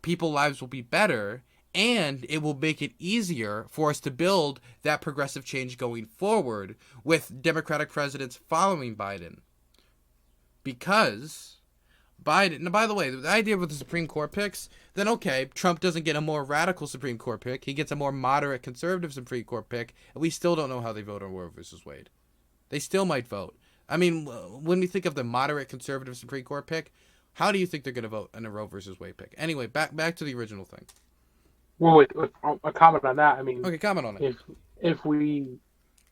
people's lives will be better, and it will make it easier for us to build that progressive change going forward with Democratic presidents following Biden. Because Biden, now, by the way, the idea with the Supreme Court picks, then okay, Trump doesn't get a more radical Supreme Court pick. He gets a more moderate conservative Supreme Court pick, and we still don't know how they vote on Roe versus Wade. They still might vote. I mean, when we think of the moderate conservative Supreme Court pick, how do you think they're going to vote in a Roe versus Wade pick? Anyway, back to the original thing. Well, wait, a comment on that. I mean, Okay, comment on it. if we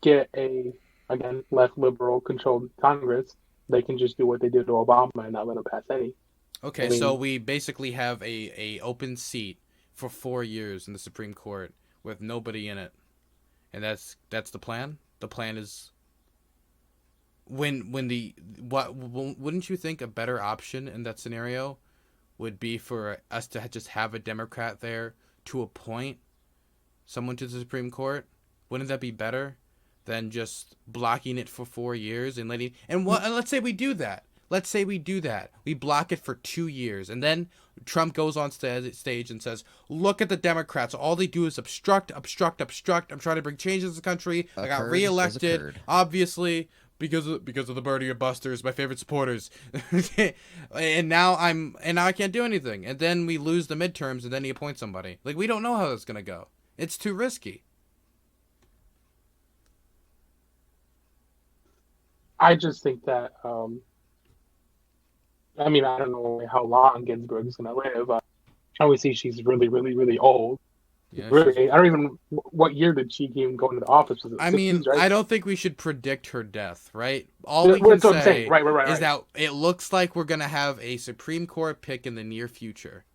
get a again left liberal controlled Congress, they can just do what they did to Obama and not let him pass any. I Okay, so mean, we basically have a open seat for 4 years in the Supreme Court with nobody in it, and that's the plan. The plan is when the what wouldn't you think a better option in that scenario would be for us to just have a Democrat there to appoint someone to the Supreme Court? Wouldn't that be better than just blocking it for 4 years and letting and let's say we do that. Let's say we do that. We block it for 2 years, and then Trump goes on stage and says, "Look at the Democrats. All they do is obstruct, obstruct, obstruct. I'm trying to bring change to the country. I got Occurred is reelected, occurred. obviously." Because of the Bernie Busters, my favorite supporters, and now I can't do anything, and then we lose the midterms, and then he appoints somebody. Like, we don't know how that's gonna go. It's too risky. I just think that I mean, I don't know how long Ginsburg is going to live. I always see she's really, really, really old. Yeah, she's. Really, I don't even. What year did she even go into the office? Was it I mean, '60s, right? I don't think we should predict her death, right? All Yeah, we well, can that's what I'm saying. say is Right, that it looks like we're gonna have a Supreme Court pick in the near future.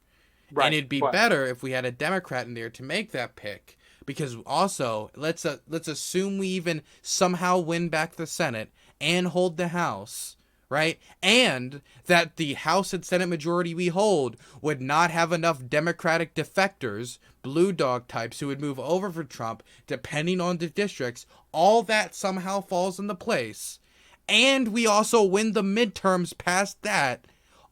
And right. it'd be But better if we had a Democrat in there to make that pick, because also let's assume we even somehow win back the Senate and hold the House, right? And that the House and Senate majority we hold would not have enough Democratic defectors, blue dog types who would move over for Trump depending on the districts. All that somehow falls into place. And we also win the midterms past that,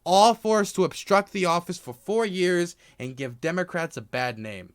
all for us to obstruct the office for 4 years and give Democrats a bad name.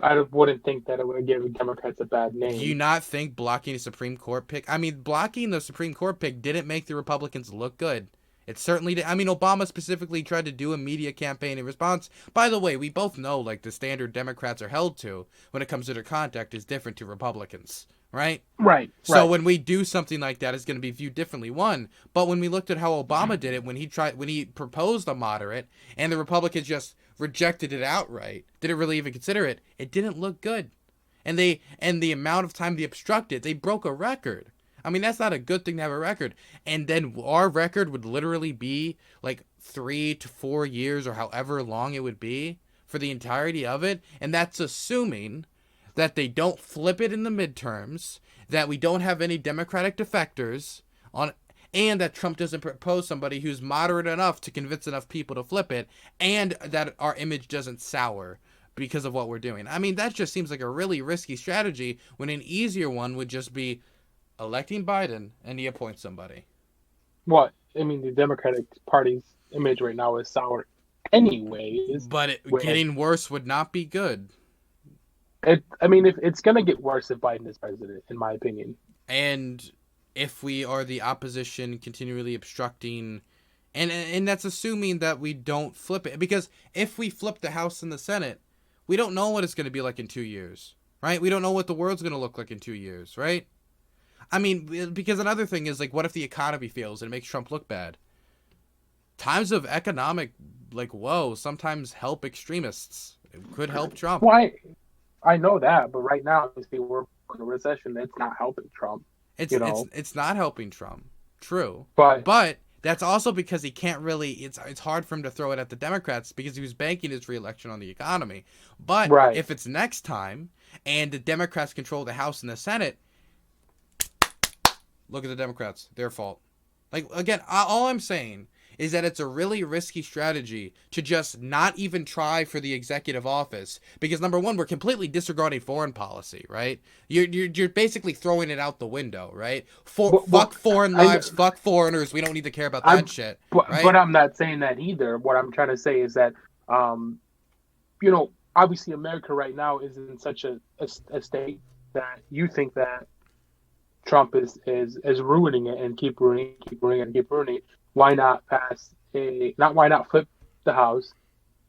I wouldn't think that it would give Democrats a bad Do you name. not think blocking a Supreme Court pick? I mean, blocking the Supreme Court pick didn't make the Republicans look good. It certainly did. I mean, Obama specifically tried to do a media campaign in response. By the way, we both know, like, the standard Democrats are held to when it comes to their conduct is different to Republicans, right? Right. So Right. when we do something like that, it's going to be viewed differently. One, but when we looked at how Obama did it, when he proposed a moderate, and the Republicans just rejected it outright, didn't really even consider it, it didn't look good. And the amount of time they obstructed, they broke a record. I mean, that's not a good thing to have a record. And then our record would literally be like 3 to 4 years or however long it would be for the entirety of it. And that's assuming that they don't flip it in the midterms, that we don't have any Democratic defectors on, and that Trump doesn't propose somebody who's moderate enough to convince enough people to flip it, and that our image doesn't sour because of what we're doing. I mean, that just seems like a really risky strategy when an easier one would just be electing Biden and he appoints somebody. What I mean, the Democratic Party's image right now is sour, anyways. But With getting worse would not be good. it, I mean, if it's gonna get worse if Biden is president, in my opinion. And if we are the opposition continually obstructing, and that's assuming that we don't flip it, because if we flip the House and the Senate, we don't know what it's going to be like in 2 years, right? We don't know what the world's going to look like in 2 years, right? I mean, because another thing is, like, what if the economy fails and it makes Trump look bad? Times of economic, like, woe sometimes help extremists. It could help Trump. Why? I know that, but right now, obviously, we're in a recession. That's not helping Trump. It's You it's know, it's not helping Trump. True. but But that's also because he can't really, it's hard for him to throw it at the Democrats because he was banking his reelection on the economy. But right. if it's next time and the Democrats control the House and the Senate, look at the Democrats, their fault. Like, again, all I'm saying is that it's a really risky strategy to just not even try for the executive office because, number one, we're completely disregarding foreign policy, right? You're basically throwing it out the window, right? Fuck foreign lives, fuck foreigners. We don't need to care about that shit, But right? I'm not saying that either. What I'm trying to say is that, you know, obviously America right now is in such a state that you think that Trump is ruining it and keep ruining it and keep ruining it. Why not why not flip the House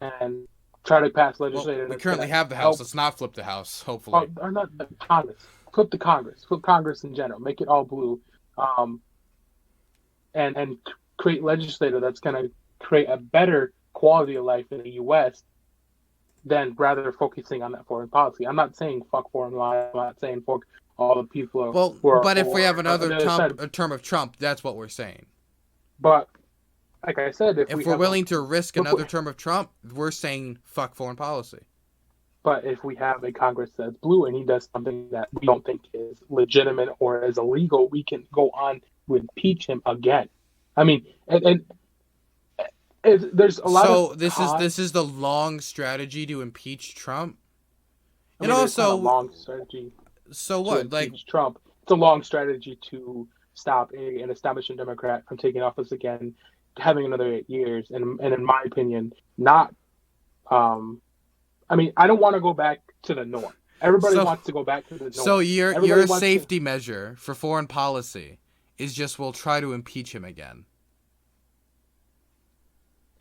and try to pass Well, legislation we that's currently gonna have the House. help, Let's not flip the House, hopefully. or not the Congress, flip Congress in general, make it all blue, um, and create legislator that's gonna create a better quality of life in the U.S. than rather focusing on that foreign policy. I'm not saying fuck foreign law. I'm not saying fuck all the people Well, who are but if we have on another the other side. term of Trump, that's what we're saying. But like I said, If we're willing to risk another term of Trump, we're saying fuck foreign policy. but if we have a Congress that's blue and he does something that we don't think is legitimate or is illegal, we can go on to impeach him again. I mean, and there's a lot of So this is the long strategy to impeach Trump. I And mean, it's not a also, long strategy so to what? Like, impeach Trump. It's a long strategy to stop an establishment Democrat from taking office again, having another 8 years, and in my opinion, not. I mean, I don't want to go back to the norm. Everybody so wants to go back to the so norm. your Everybody wants to. safety measure for foreign policy is just we'll try to impeach him again.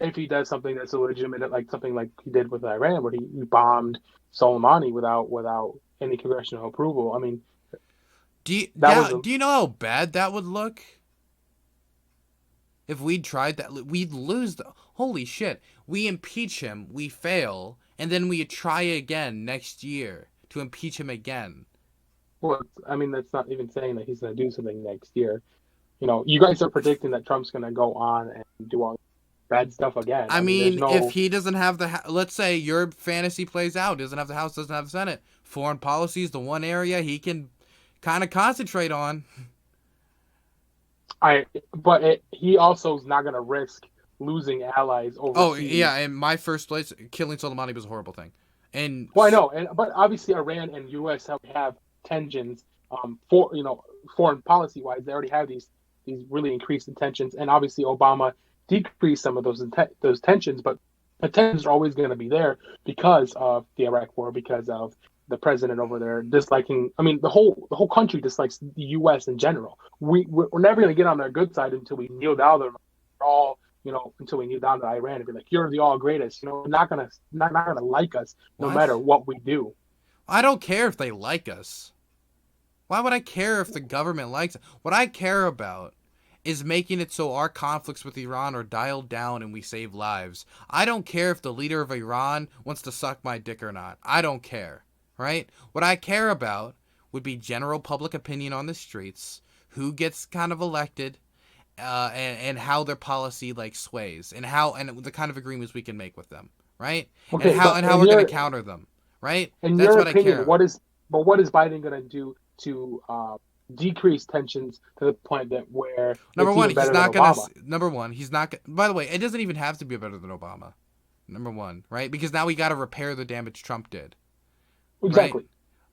If he does something that's illegitimate, like something like he did with Iran, where he bombed Soleimani without any congressional approval. I mean, Do you know how bad that would look? If we tried that, we'd lose the holy shit. We impeach him, we fail, and then we try again next year to impeach him again. well, I mean that's not even saying that he's going to do something next year. You know, you guys are predicting that Trump's going to go on and do all bad stuff again. I There's mean, if no. he doesn't have let's say your fantasy plays out, doesn't have the House, doesn't have the Senate, foreign policy is the one area he can kind of concentrate on. He also is not going to risk losing allies overseas. Oh yeah, in my first place, killing Soleimani was a horrible thing. And well, I know, but obviously Iran and U.S. have tensions. Foreign policy wise, they already have these really increased tensions, and obviously Obama decreased some of those tensions, but the tensions are always going to be there because of the Iraq War, because of the president over there disliking. I mean, the whole country dislikes the U.S. in general. We're never going to get on their good side until we kneel down to them all. Until we kneel down to Iran and be like, "You're the all greatest." Not gonna like us no matter what we do. I don't care if they like us. Why would I care if the government likes it? What I care about is making it so our conflicts with Iran are dialed down and we save lives. I don't care if the leader of Iran wants to suck my dick or not. I don't care, right? What I care about would be general public opinion on the streets, who gets kind of elected, and how their policy like sways, and the kind of agreements we can make with them, right? And Okay, how but and how we're gonna counter them, right? in That's your what I care opinion, about. what is Biden going to do to decrease tensions to the point that where Number it's one, even he's better than not gonna. Obama? Number one, he's not. By the way, it doesn't even have to be better than Obama. Number one, right? Because now we got to repair the damage Trump did, right? Exactly.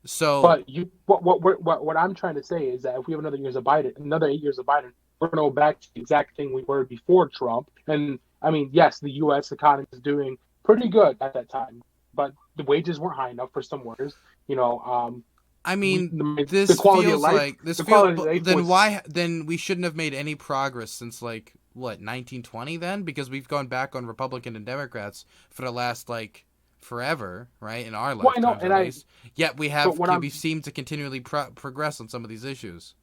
So, But what I'm trying to say is that if we have another 8 years of Biden, we're going to go back to the exact thing we were before Trump. And I mean, yes, the U.S. economy is doing pretty good at that time, but the wages weren't high enough for some workers. You know, I we mean, the this quality of feels life, like this the feel. quality of life Then was why? Then we shouldn't have made any progress since like what 1920. Then because we've gone back on Republican and Democrats for the last like forever, right? In our well, I know, lifetimes and at least. Yet but what we I'm seem to continually progress on some of these issues.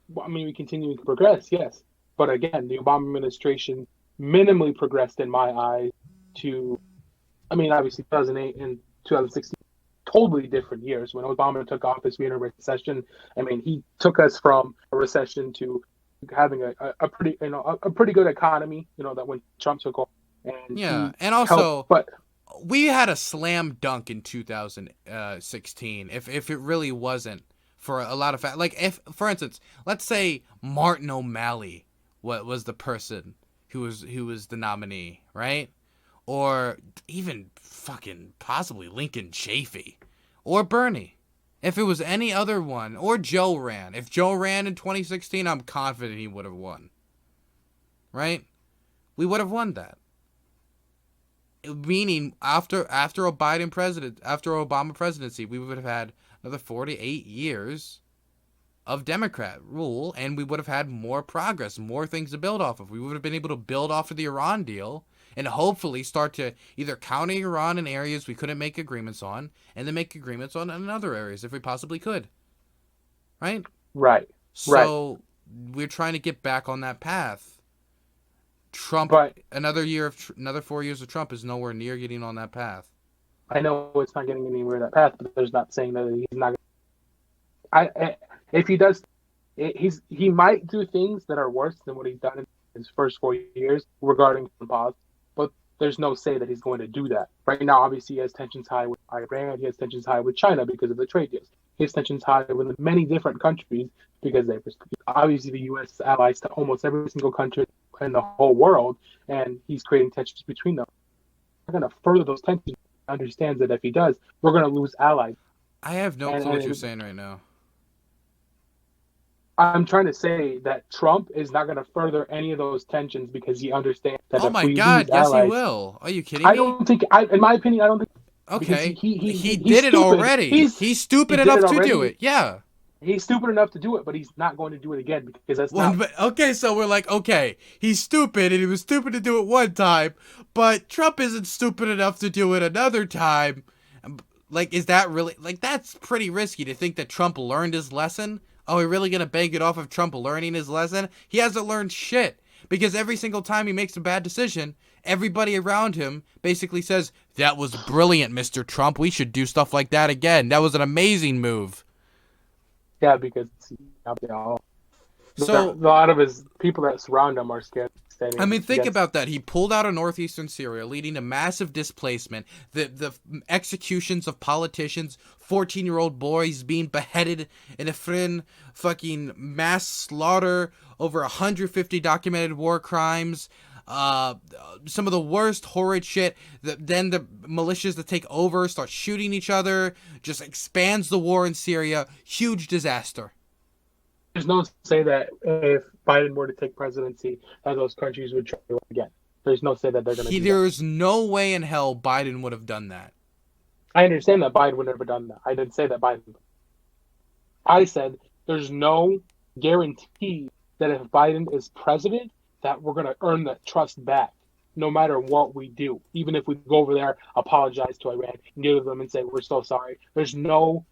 well, I mean, we continue to progress, yes. But again, the Obama administration minimally progressed in my eyes to, I mean, obviously 2008 and 2016, totally different years. When Obama took office, we were in a recession. I mean, he took us from a recession to having a pretty, a pretty good economy, that when Trump took over and Yeah, he and helped, also but we had a slam dunk in 2016. If it really wasn't for a lot of like if for instance, let's say Martin O'Malley was the person who was the nominee, right? Or even fucking possibly Lincoln Chafee or Bernie. If it was any other one, or Joe ran. If Joe ran in 2016, I'm confident he would have won. Right? We would have won that. Meaning after Obama presidency, we would have had another 48 years of Democrat rule, and we would have had more progress, more things to build off of. We would have been able to build off of the Iran deal and hopefully start to either counter Iran in areas we couldn't make agreements on, and then make agreements on in other areas if we possibly could. Right? right, right. So we're trying to get back on that path. Trump, But another 4 years of Trump is nowhere near getting on that path. I know it's not getting anywhere that path, but there's not saying that he's not. If he does, he might do things that are worse than what he's done in his first 4 years regarding pause, but there's no say that he's going to do that. Right now, obviously, he has tensions high with Iran. He has tensions high with China because of the trade deals. He has tensions high with many different countries because obviously the U.S. allies to almost every single country in the whole world, and he's creating tensions between them. We're going to further those tensions. He understands that if he does, we're going to lose allies. I have no clue what you're saying right now. I'm trying to say that Trump is not going to further any of those tensions because he understands that Oh if my we lose God! Yes, he allies, will. Are you kidding I me? don't think, in my opinion, I don't think because Okay, he he's did it stupid. already. He's He stupid did enough it to do already. it. Yeah. He's stupid enough to do it, but he's not going to do it again because that's One, not. but okay, so we're like, okay, he's stupid, and he was stupid to do it one time, but Trump isn't stupid enough to do it another time. Like, is that really like that's pretty risky to think that Trump learned his lesson? Oh, we're really gonna bank it off of Trump learning his lesson? He hasn't learned shit because every single time he makes a bad decision, everybody around him basically says, "That was brilliant, Mr. Trump. We should do stuff like that again. That was an amazing move." Yeah, because you know, a So lot of his people that surround him are scared I standing mean, think against. about that. He pulled out of northeastern Syria, leading to massive displacement, the executions of politicians, 14-year-old boys being beheaded in Afrin, fucking mass slaughter, over 150 documented war crimes, some of the worst horrid shit. Then the militias that take over start shooting each other, just expands the war in Syria. Huge disaster. There's no say that if Biden were to take presidency, that those countries would try again. There's no say that they're going to do that. There's no way in hell Biden would have done that. I understand that Biden would never done that. I didn't say that Biden. I said there's no guarantee that if Biden is president, that we're going to earn that trust back. no matter what we do. Even if we go over there, apologize to Iran, give them and say we're so sorry. There's no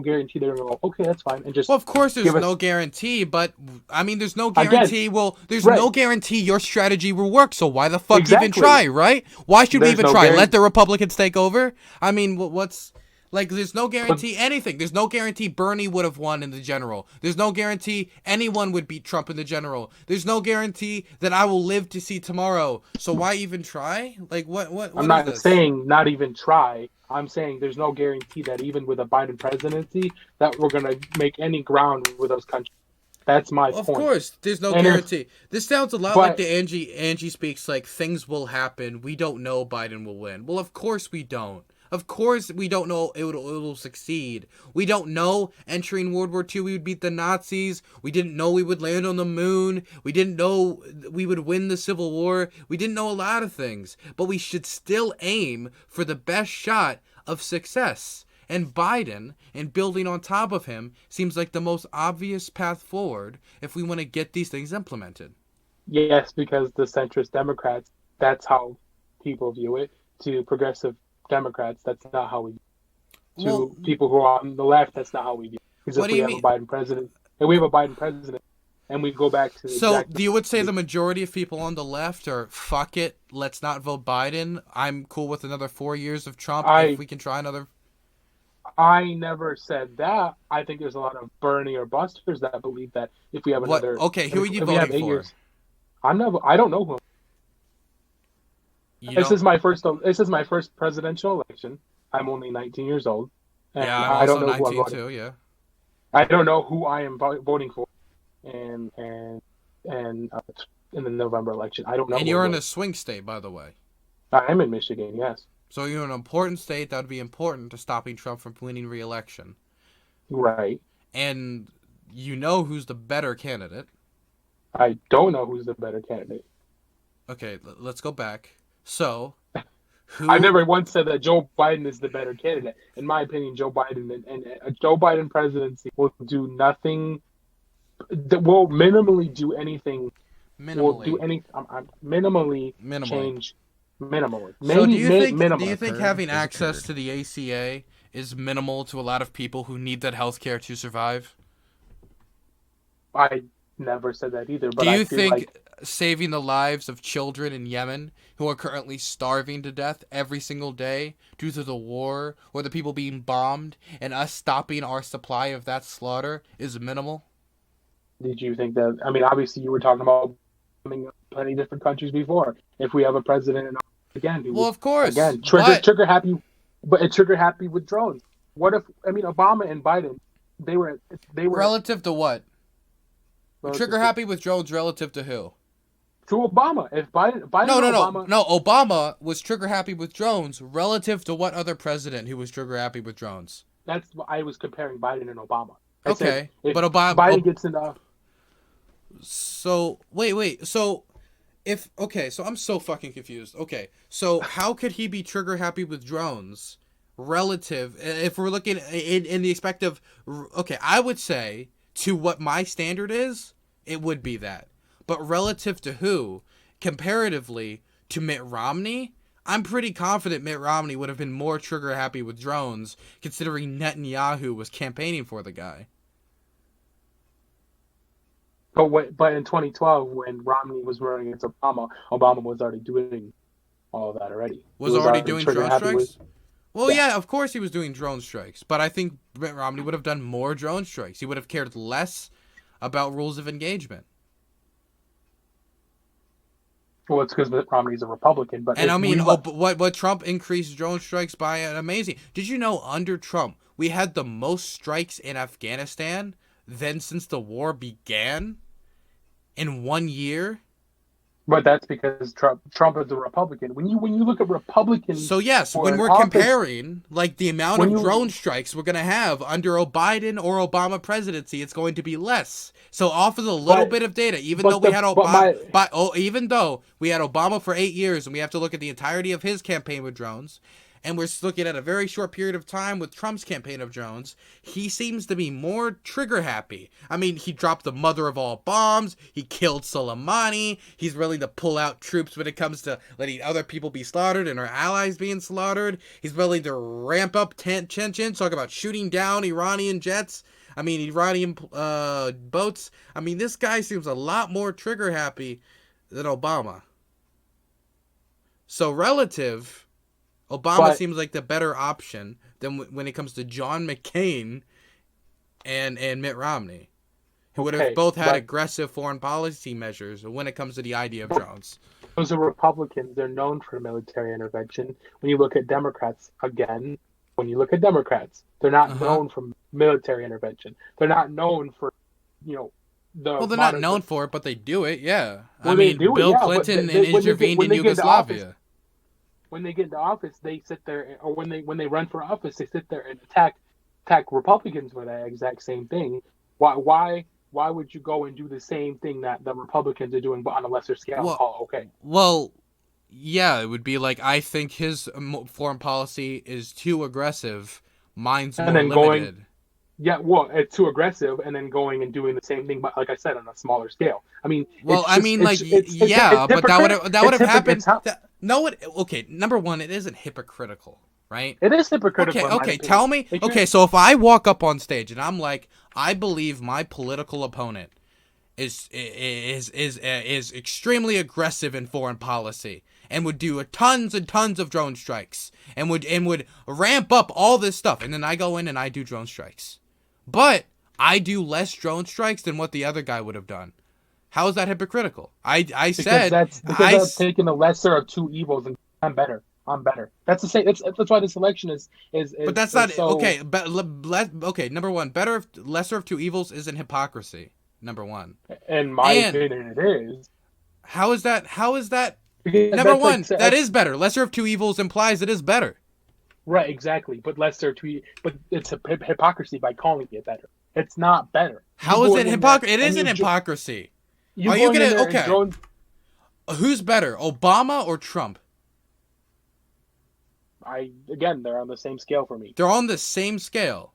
guarantee they're gonna go, okay, that's fine, and just Well, of course, there's give no us guarantee, but I mean, there's no again, guarantee. Well, there's right, no guarantee your strategy will work. So why the fuck even exactly. try, right? Why should we There's even no try? Let guarantee, the Republicans take over? I mean, what's like? There's no but guarantee anything. There's no guarantee Bernie would have won in the general. There's no guarantee anyone would beat Trump in the general. There's no guarantee that I will live to see tomorrow. So why even try? Like, I'm what is not this? saying not even try. I'm saying there's no guarantee that even with a Biden presidency that we're gonna make any ground with those countries. That's my Of point. course, there's no And if, guarantee. This sounds a lot like but the Angie speaks, like things will happen. We don't know Biden will win. Well, of course we don't. Of course we don't know it will succeed. We don't know entering World War II we would beat the Nazis. We didn't know we would land on the moon. We didn't know we would win the Civil War. We didn't know a lot of things. But we should still aim for the best shot of success. And Biden, and building on top of him, seems like the most obvious path forward if we want to get these things implemented. yes, because the centrist Democrats, that's how people view it. To progressive Democrats, that's not how we. Well, To people who are on the left, that's not how we view it. Because what if do we you have a mean? Biden president, and we have a Biden president, and we go back to the So, exact, you would say the majority of people on the left are, fuck it, let's not vote Biden. I'm cool with another 4 years of Trump if I we can try another. I never said that. I think there's a lot of Bernie or busters that believe that if we have What? another, Okay, who are you if we have voting eight for? years, I'm never. I don't know who. You This don't? is my first. This is my first presidential election. I'm only 19 years old, Yeah, and I'm I also don't know who I'm 19 voting. too, yeah. I don't know who I am voting for, and and in the November election, I don't know And who I'm you're in a voting. swing state, by the way. I am in Michigan, yes, So you're in an important state that would be important to stopping Trump from winning re-election. right. And you know who's the better candidate. I don't know who's the better candidate. Okay, let's go back. So, I who? never once said that Joe Biden is the better candidate. In my opinion, Joe Biden and a Joe Biden presidency will do nothing. Will minimally do anything. Will do Minimally. any. Minimally Minimally. change. Minimally, So do maybe you think minimally. having There's a access turd. to the ACA is minimal to a lot of people who need that healthcare to survive? I never said that either, Do but I you feel think like saving the lives of children in Yemen who are currently starving to death every single day due to the war or the people being bombed and us stopping our supply of that slaughter is minimal? did you think that? I mean, obviously, you were talking about plenty of different countries before. If we have a president and again who Well, would of course, again but trigger happy, but it trigger happy with drones. What if I mean Obama and Biden? They were relative to what? relative Trigger happy with drones relative to who? to Obama. If Biden No, no, or no, Obama, no. Obama was trigger happy with drones relative to what other president who was trigger happy with drones? that's what I was comparing Biden and Obama. I said Okay, if but Obama. Biden gets enough, So wait. So if okay, so I'm so fucking confused. Okay, so how could he be trigger happy with drones relative if we're looking in the aspect of okay, I would say to what my standard is, it would be that. But relative to who? Comparatively to Mitt Romney, I'm pretty confident Mitt Romney would have been more trigger happy with drones considering Netanyahu was campaigning for the guy. but in 2012 when Romney was running against Obama, Obama was already doing all of that already. He Was was already already doing trigger drone happy with strikes? Well, yeah. yeah, of course he was doing drone strikes, but I think Mitt Romney would have done more drone strikes. He would have cared less about rules of engagement. Well, it's because Mitt Romney's a Republican. But And if I mean, we but what Trump increased drone strikes by an amazing. Did you know under Trump we had the most strikes in Afghanistan than since the war began in 1 year? but that's because Trump is a Republican. When you look at Republicans So yes, for when an we're office, comparing like the amount when of you drone strikes we're gonna have under a Biden or Obama presidency, it's going to be less. So off of a little but bit of data, even though but we the had but Obama, my even though we had Obama for 8 years, and we have to look at the entirety of his campaign with drones, and we're looking at a very short period of time with Trump's campaign of drones, he seems to be more trigger happy. I mean, he dropped the mother of all bombs, he killed Soleimani, he's willing to pull out troops when it comes to letting other people be slaughtered and our allies being slaughtered. He's willing to ramp up tensions, talk about shooting down Iranian boats. I mean, this guy seems a lot more trigger happy than Obama. So relative, Obama seems like the better option than when it comes to John McCain and Mitt Romney, who would have both had aggressive foreign policy measures when it comes to the idea of drones. Those are Republicans. They're known for military intervention. When you look at Democrats, they're not known for military intervention. They're not known for, Well, they're not known for it, but they do it, yeah. Well, I mean, Bill Clinton intervened in Yugoslavia. When they get into office, they sit there, or when they run for office, they sit there and attack Republicans for that exact same thing. Why would you go and do the same thing that the Republicans are doing, but on a lesser scale? Well, yeah, it would be like, I think his foreign policy is too aggressive. Mine's more limited. It's too aggressive, and then going and doing the same thing, but like I said, on a smaller scale. I mean, but that would have happened. Number one, it isn't hypocritical, right? It is hypocritical. Okay, tell me. Okay, so if I walk up on stage and I'm like, I believe my political opponent is extremely aggressive in foreign policy and would do tons and tons of drone strikes and would ramp up all this stuff, and then I go in and I do drone strikes. But I do less drone strikes than what the other guy would have done. How is that hypocritical? Because that's taking the lesser of two evils, and I'm better. That's the same. That's why this election is. But that's not so... okay. But number one, lesser of two evils isn't hypocrisy. Number one. In my opinion, it is. How is that? Number one, that is better. Lesser of two evils implies it is better. Right, exactly. But it's hypocrisy by calling it better. It's not better. How is it hypocrisy? It isn't hypocrisy. Are you gonna Who's better, Obama or Trump? They're on the same scale for me. They're on the same scale.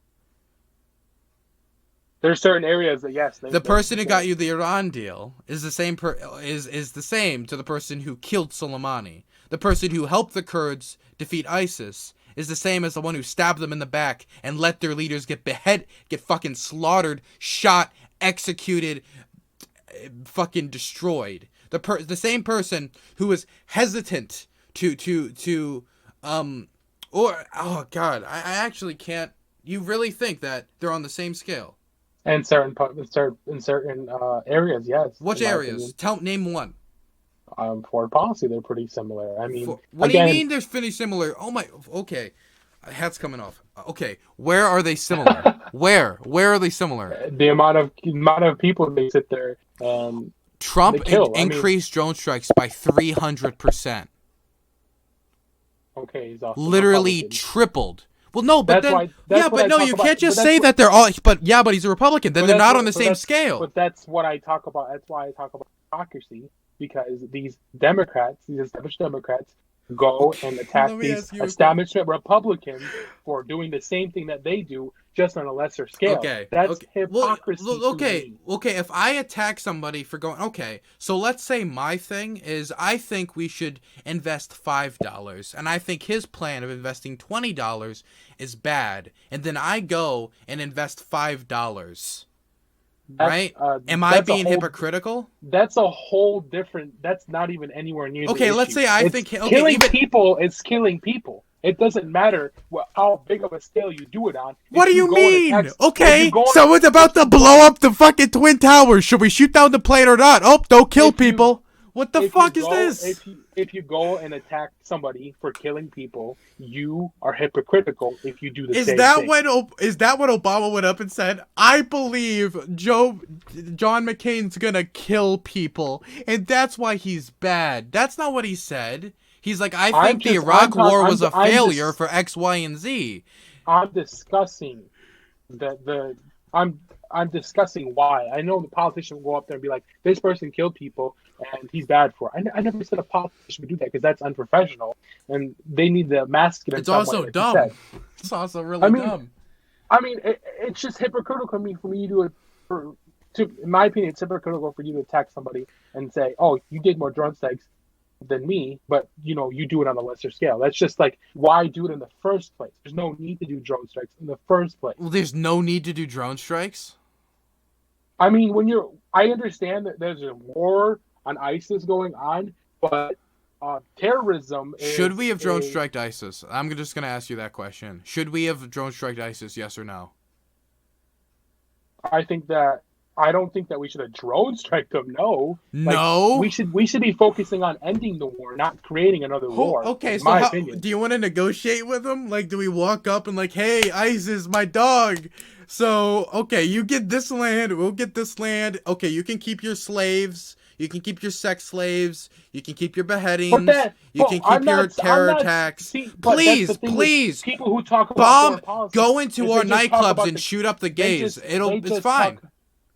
There's certain areas that the person who got you the Iran deal is the same is the same to the person who killed Soleimani. The person who helped the Kurds defeat ISIS is the same as the one who stabbed them in the back and let their leaders get fucking slaughtered, shot, executed, fucking destroyed. The same person who was hesitant I actually can't. You really think that they're on the same scale? In certain areas, yes. Which areas? Name one. Foreign policy, they're pretty similar. I mean, what do you mean they're pretty similar? Oh my, okay. Hat's coming off. Okay, where are they similar? Where are they similar? The amount of people they sit there and Trump increased drone strikes by 300%. Okay, he's also literally tripled. Well, no, but you can't just say that they're all. But he's a Republican. Then they're not on the same scale. But that's what I talk about. That's why I talk about hypocrisy, because these Democrats, these established Democrats, go and attack these establishment Republicans for doing the same thing that they do, just on a lesser scale. That's hypocrisy. Okay. If I attack somebody for going, so let's say my thing is I think we should invest $5, and I think his plan of investing $20 is bad, and then I go and invest $5. Right? Am I being hypocritical? That's a whole different. That's not even anywhere near. Okay, let's say I think killing people is killing people. It doesn't matter how big of a scale you do it on. What do you mean? So it's about to blow up the fucking Twin Towers. Should we shoot down the plane or not? Oh, don't kill people. What the fuck is this? If you go and attack somebody for killing people, you are hypocritical if you do the same thing. Is that what Obama went up and said? I believe John McCain's gonna kill people, and that's why he's bad. That's not what he said. He's like, I think the Iraq War was a failure for X, Y, and Z. I'm discussing I'm discussing why. I know the politician will go up there and be like, "This person killed people, and he's bad for it." I never said a politician would do that because that's unprofessional, and they need to mask it in It's some way, also like you dumb. said. It's also I really mean, dumb. it's just hypocritical for me in my opinion, it's hypocritical for you to attack somebody and say, "Oh, you did more drone strikes than me, but you do it on a lesser scale." That's just like, why do it in the first place? There's no need to do drone strikes in the first place. Well, there's no need to do drone strikes. I mean, I understand that there's a war on ISIS going on, but terrorism Should we is have drone striked ISIS? I'm just going to ask you that question. Should we have drone striked ISIS, yes or no? I think that I don't think that we should have drone strike them. No, like No? we should be focusing on ending the war, not creating another war. Okay, In so my how opinion, do you want to negotiate with them? Like, do we walk up and like, hey, ISIS, my dog. So, okay, you get this land, we'll get this land. Okay, you can keep your slaves. You can keep your sex slaves. You can keep your beheadings. You can keep your I'm terror not. attacks. See, but that's the Please, thing with please, people who talk about bomb. foreign policy Go into is our they just talk nightclubs about and shoot up the they gays. just It's fine.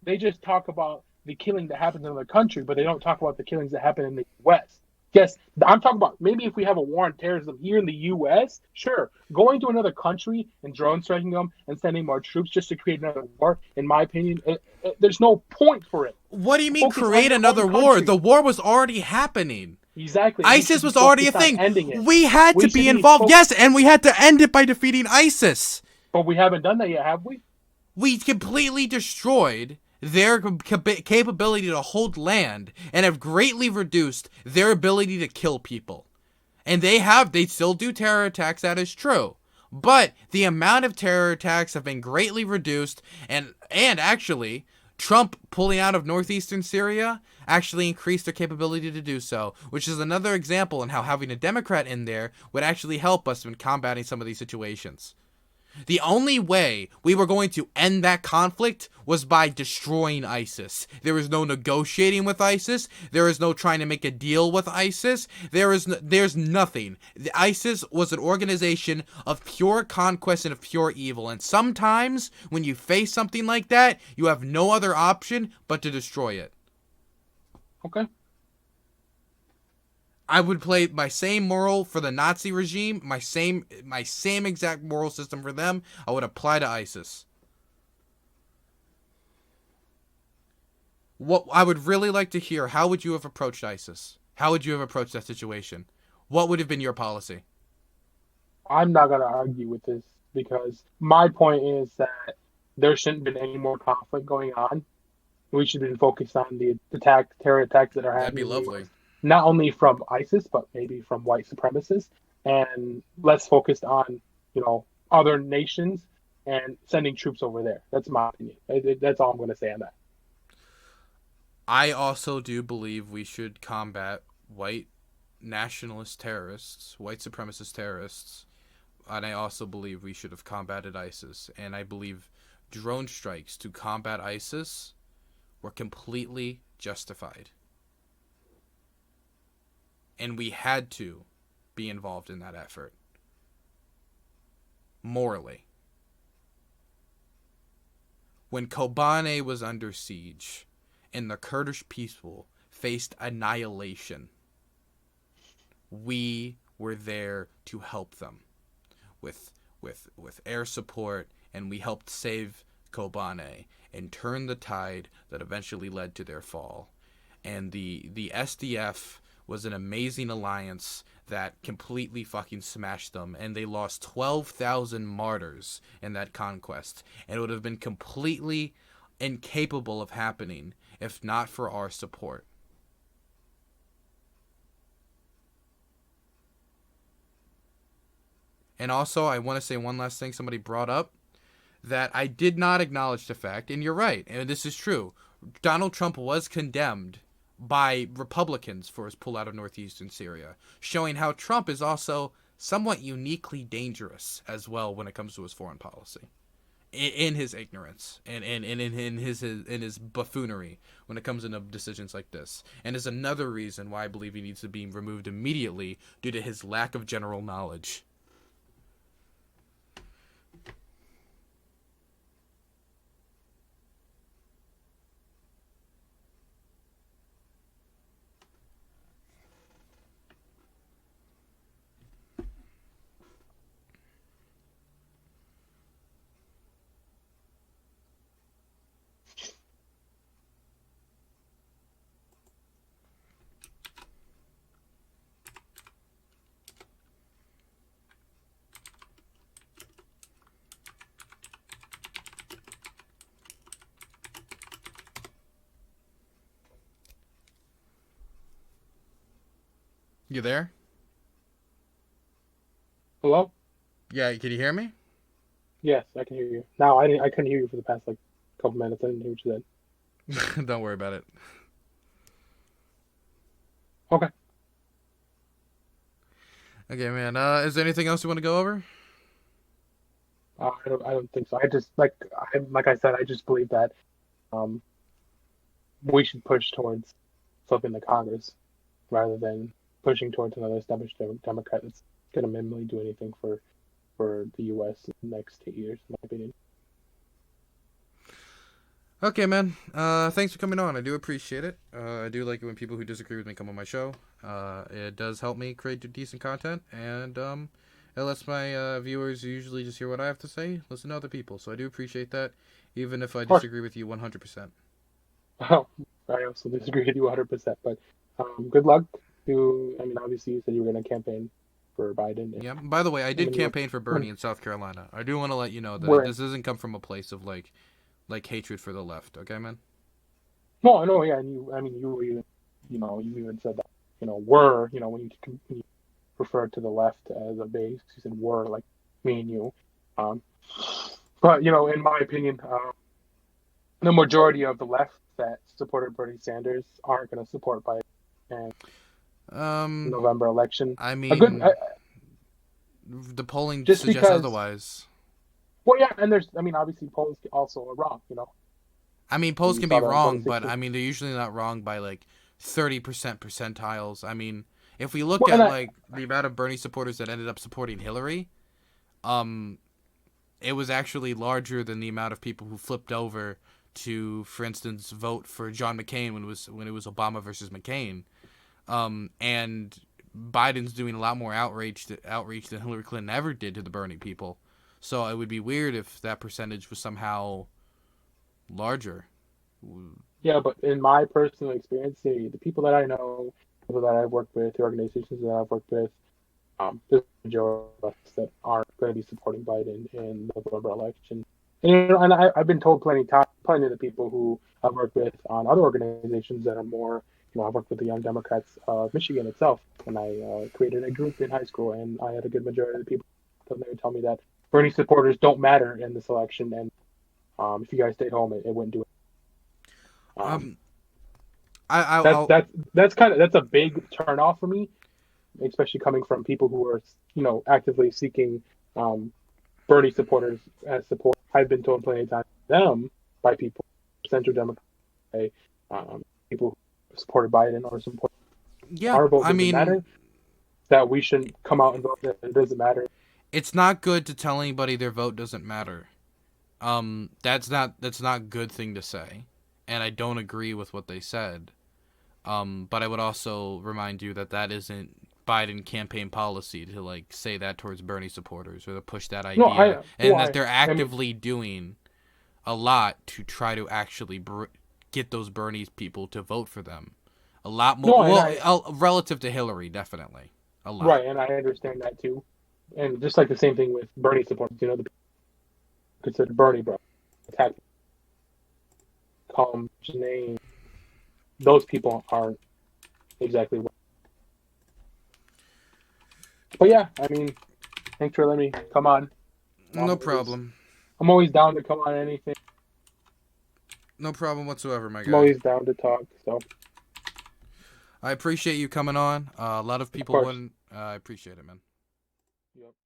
they just talk about the killing that happens in the country, but they don't talk about the killings that happen in the U.S. Yes, I'm talking about maybe if we have a war on terrorism here in the U.S., sure. Going to another country and drone striking them and sending more troops just to create another war, in my opinion, there's no point for it. What do you mean Focus on create your another own war? country. The war was already happening. Exactly. We ISIS should be was already a focused on thing. ending it. We had to We should be be involved. Yes, and we had to end it by defeating ISIS. But we haven't done that yet, have we? We completely destroyed their capability to hold land and have greatly reduced their ability to kill people. And they still do terror attacks, that is true. But the amount of terror attacks have been greatly reduced, and actually, Trump pulling out of northeastern Syria actually increased their capability to do so, which is another example in how having a Democrat in there would actually help us in combating some of these situations. The only way we were going to end that conflict was by destroying ISIS. There is no negotiating with ISIS. There is no trying to make a deal with ISIS. There's nothing. ISIS was an organization of pure conquest and of pure evil. And sometimes when you face something like that, you have no other option but to destroy it. Okay. I would play my same moral for the Nazi regime, my same exact moral system for them, I would apply to ISIS. What I would really like to hear, how would you have approached ISIS? How would you have approached that situation? What would have been your policy? I'm not going to argue with this because my point is that there shouldn't have been any more conflict going on. We should have been focused on the terror attacks that are That'd be happening. lovely. Not only from ISIS, but maybe from white supremacists, and less focused on, other nations and sending troops over there. That's my opinion. That's all I'm going to say on that. I also do believe we should combat white nationalist terrorists, white supremacist terrorists, and I also believe we should have combated ISIS. And I believe drone strikes to combat ISIS were completely justified. And we had to be involved in that effort. Morally. When Kobane was under siege and the Kurdish people faced annihilation, we were there to help them with air support, and we helped save Kobane and turn the tide that eventually led to their fall. And the SDF was an amazing alliance that completely fucking smashed them, and they lost 12,000 martyrs in that conquest, and it would have been completely incapable of happening if not for our support. And also, I want to say one last thing somebody brought up, that I did not acknowledge the fact, and you're right, and this is true, Donald Trump was condemned by Republicans for his pullout of northeastern Syria, showing how Trump is also somewhat uniquely dangerous as well when it comes to his foreign policy, in his ignorance and in his buffoonery when it comes into decisions like this, and is another reason why I believe he needs to be removed immediately due to his lack of general knowledge. You there? Hello? Yeah, can you hear me? Yes, I can hear you. Now I didn't. I couldn't hear you for the past like couple minutes. I didn't hear what you said. Don't worry about it. Okay. Okay, man. Is there anything else you want to go over? I don't. I don't think so. I just like I said. I just believe that um we should push towards flipping the Congress rather than pushing towards another established Democrat that's going to minimally do anything for the U.S. in the next 8 years, in my opinion. Okay, man. Thanks for coming on. I do appreciate it. I do like it when people who disagree with me come on my show. It does help me create decent content, and it lets my viewers usually just hear what I have to say, listen to other people. So I do appreciate that, even if I Of course. disagree with you 100%. Oh, I also disagree with you 100%. But good luck to. I mean, obviously, you said you were going to campaign for Biden. And Yeah. By the way, I I did mean, campaign for Bernie in South Carolina. I do want to let you know that where this doesn't come from a place of like hatred for the left. Okay, man. no, I know, yeah, and you. I mean, you even, you even said that, were, when you referred to the left as a base, you said were like me and you. Um, but in my opinion, the majority of the left that supported Bernie Sanders aren't going to support Biden in the Um, November election. I A good, mean, the polling just suggests because. otherwise. Well, yeah, and I mean, obviously polls also are wrong. I mean, polls We can saw be that in wrong, but 2016. I mean, they're usually not wrong by like 30% percentiles. I mean, if we look Well, and at I, like the amount of Bernie supporters that ended up supporting Hillary, um, it was actually larger than the amount of people who flipped over to, for instance, vote for John McCain when it was Obama versus McCain. And Biden's doing a lot more outreach than Hillary Clinton ever did to the Bernie people. So it would be weird if that percentage was somehow larger. yeah, but in my personal experience, the people that I know, people that I've worked with, the organizations that I've worked with, there's a majority of us that aren't going to be supporting Biden in the November election. And, I've been told plenty of the people who I've worked with on other organizations that are more, I've worked with the Young Democrats of Michigan itself, and I created a group in high school, and I had a good majority of the people that they would tell me that Bernie supporters don't matter in this election, and if you guys stayed home, it wouldn't do it. Um, Um, I that's I'll that's that's a big turnoff for me, especially coming from people who are actively seeking um, Bernie supporters as support. I've been told plenty of times them by people, Central Democrat, people who supported Biden or support yeah. our vote I doesn't mean, matter. That we shouldn't come out and vote. That it doesn't matter. it's not good to tell anybody their vote doesn't matter. That's not a good thing to say, and I don't agree with what they said. But I would also remind you that that isn't Biden campaign policy to like say that towards Bernie supporters or to push that No, idea, and that they're I mean, actively doing a lot to try to actually get those Bernie people to vote for them. A lot more, no, and well, relative to Hillary, definitely a lot. right, and I understand that too. And just like the same thing with Bernie supporters, the people consider Bernie bro, attack, call him name. Those people aren't exactly. But yeah, I mean, thanks for letting me come on. No Always, problem. I'm always down to come on anything. No problem whatsoever, my I'm guy. always down to talk. So I appreciate you coming on. A lot of of people course. wouldn't. I appreciate it, man. Yep.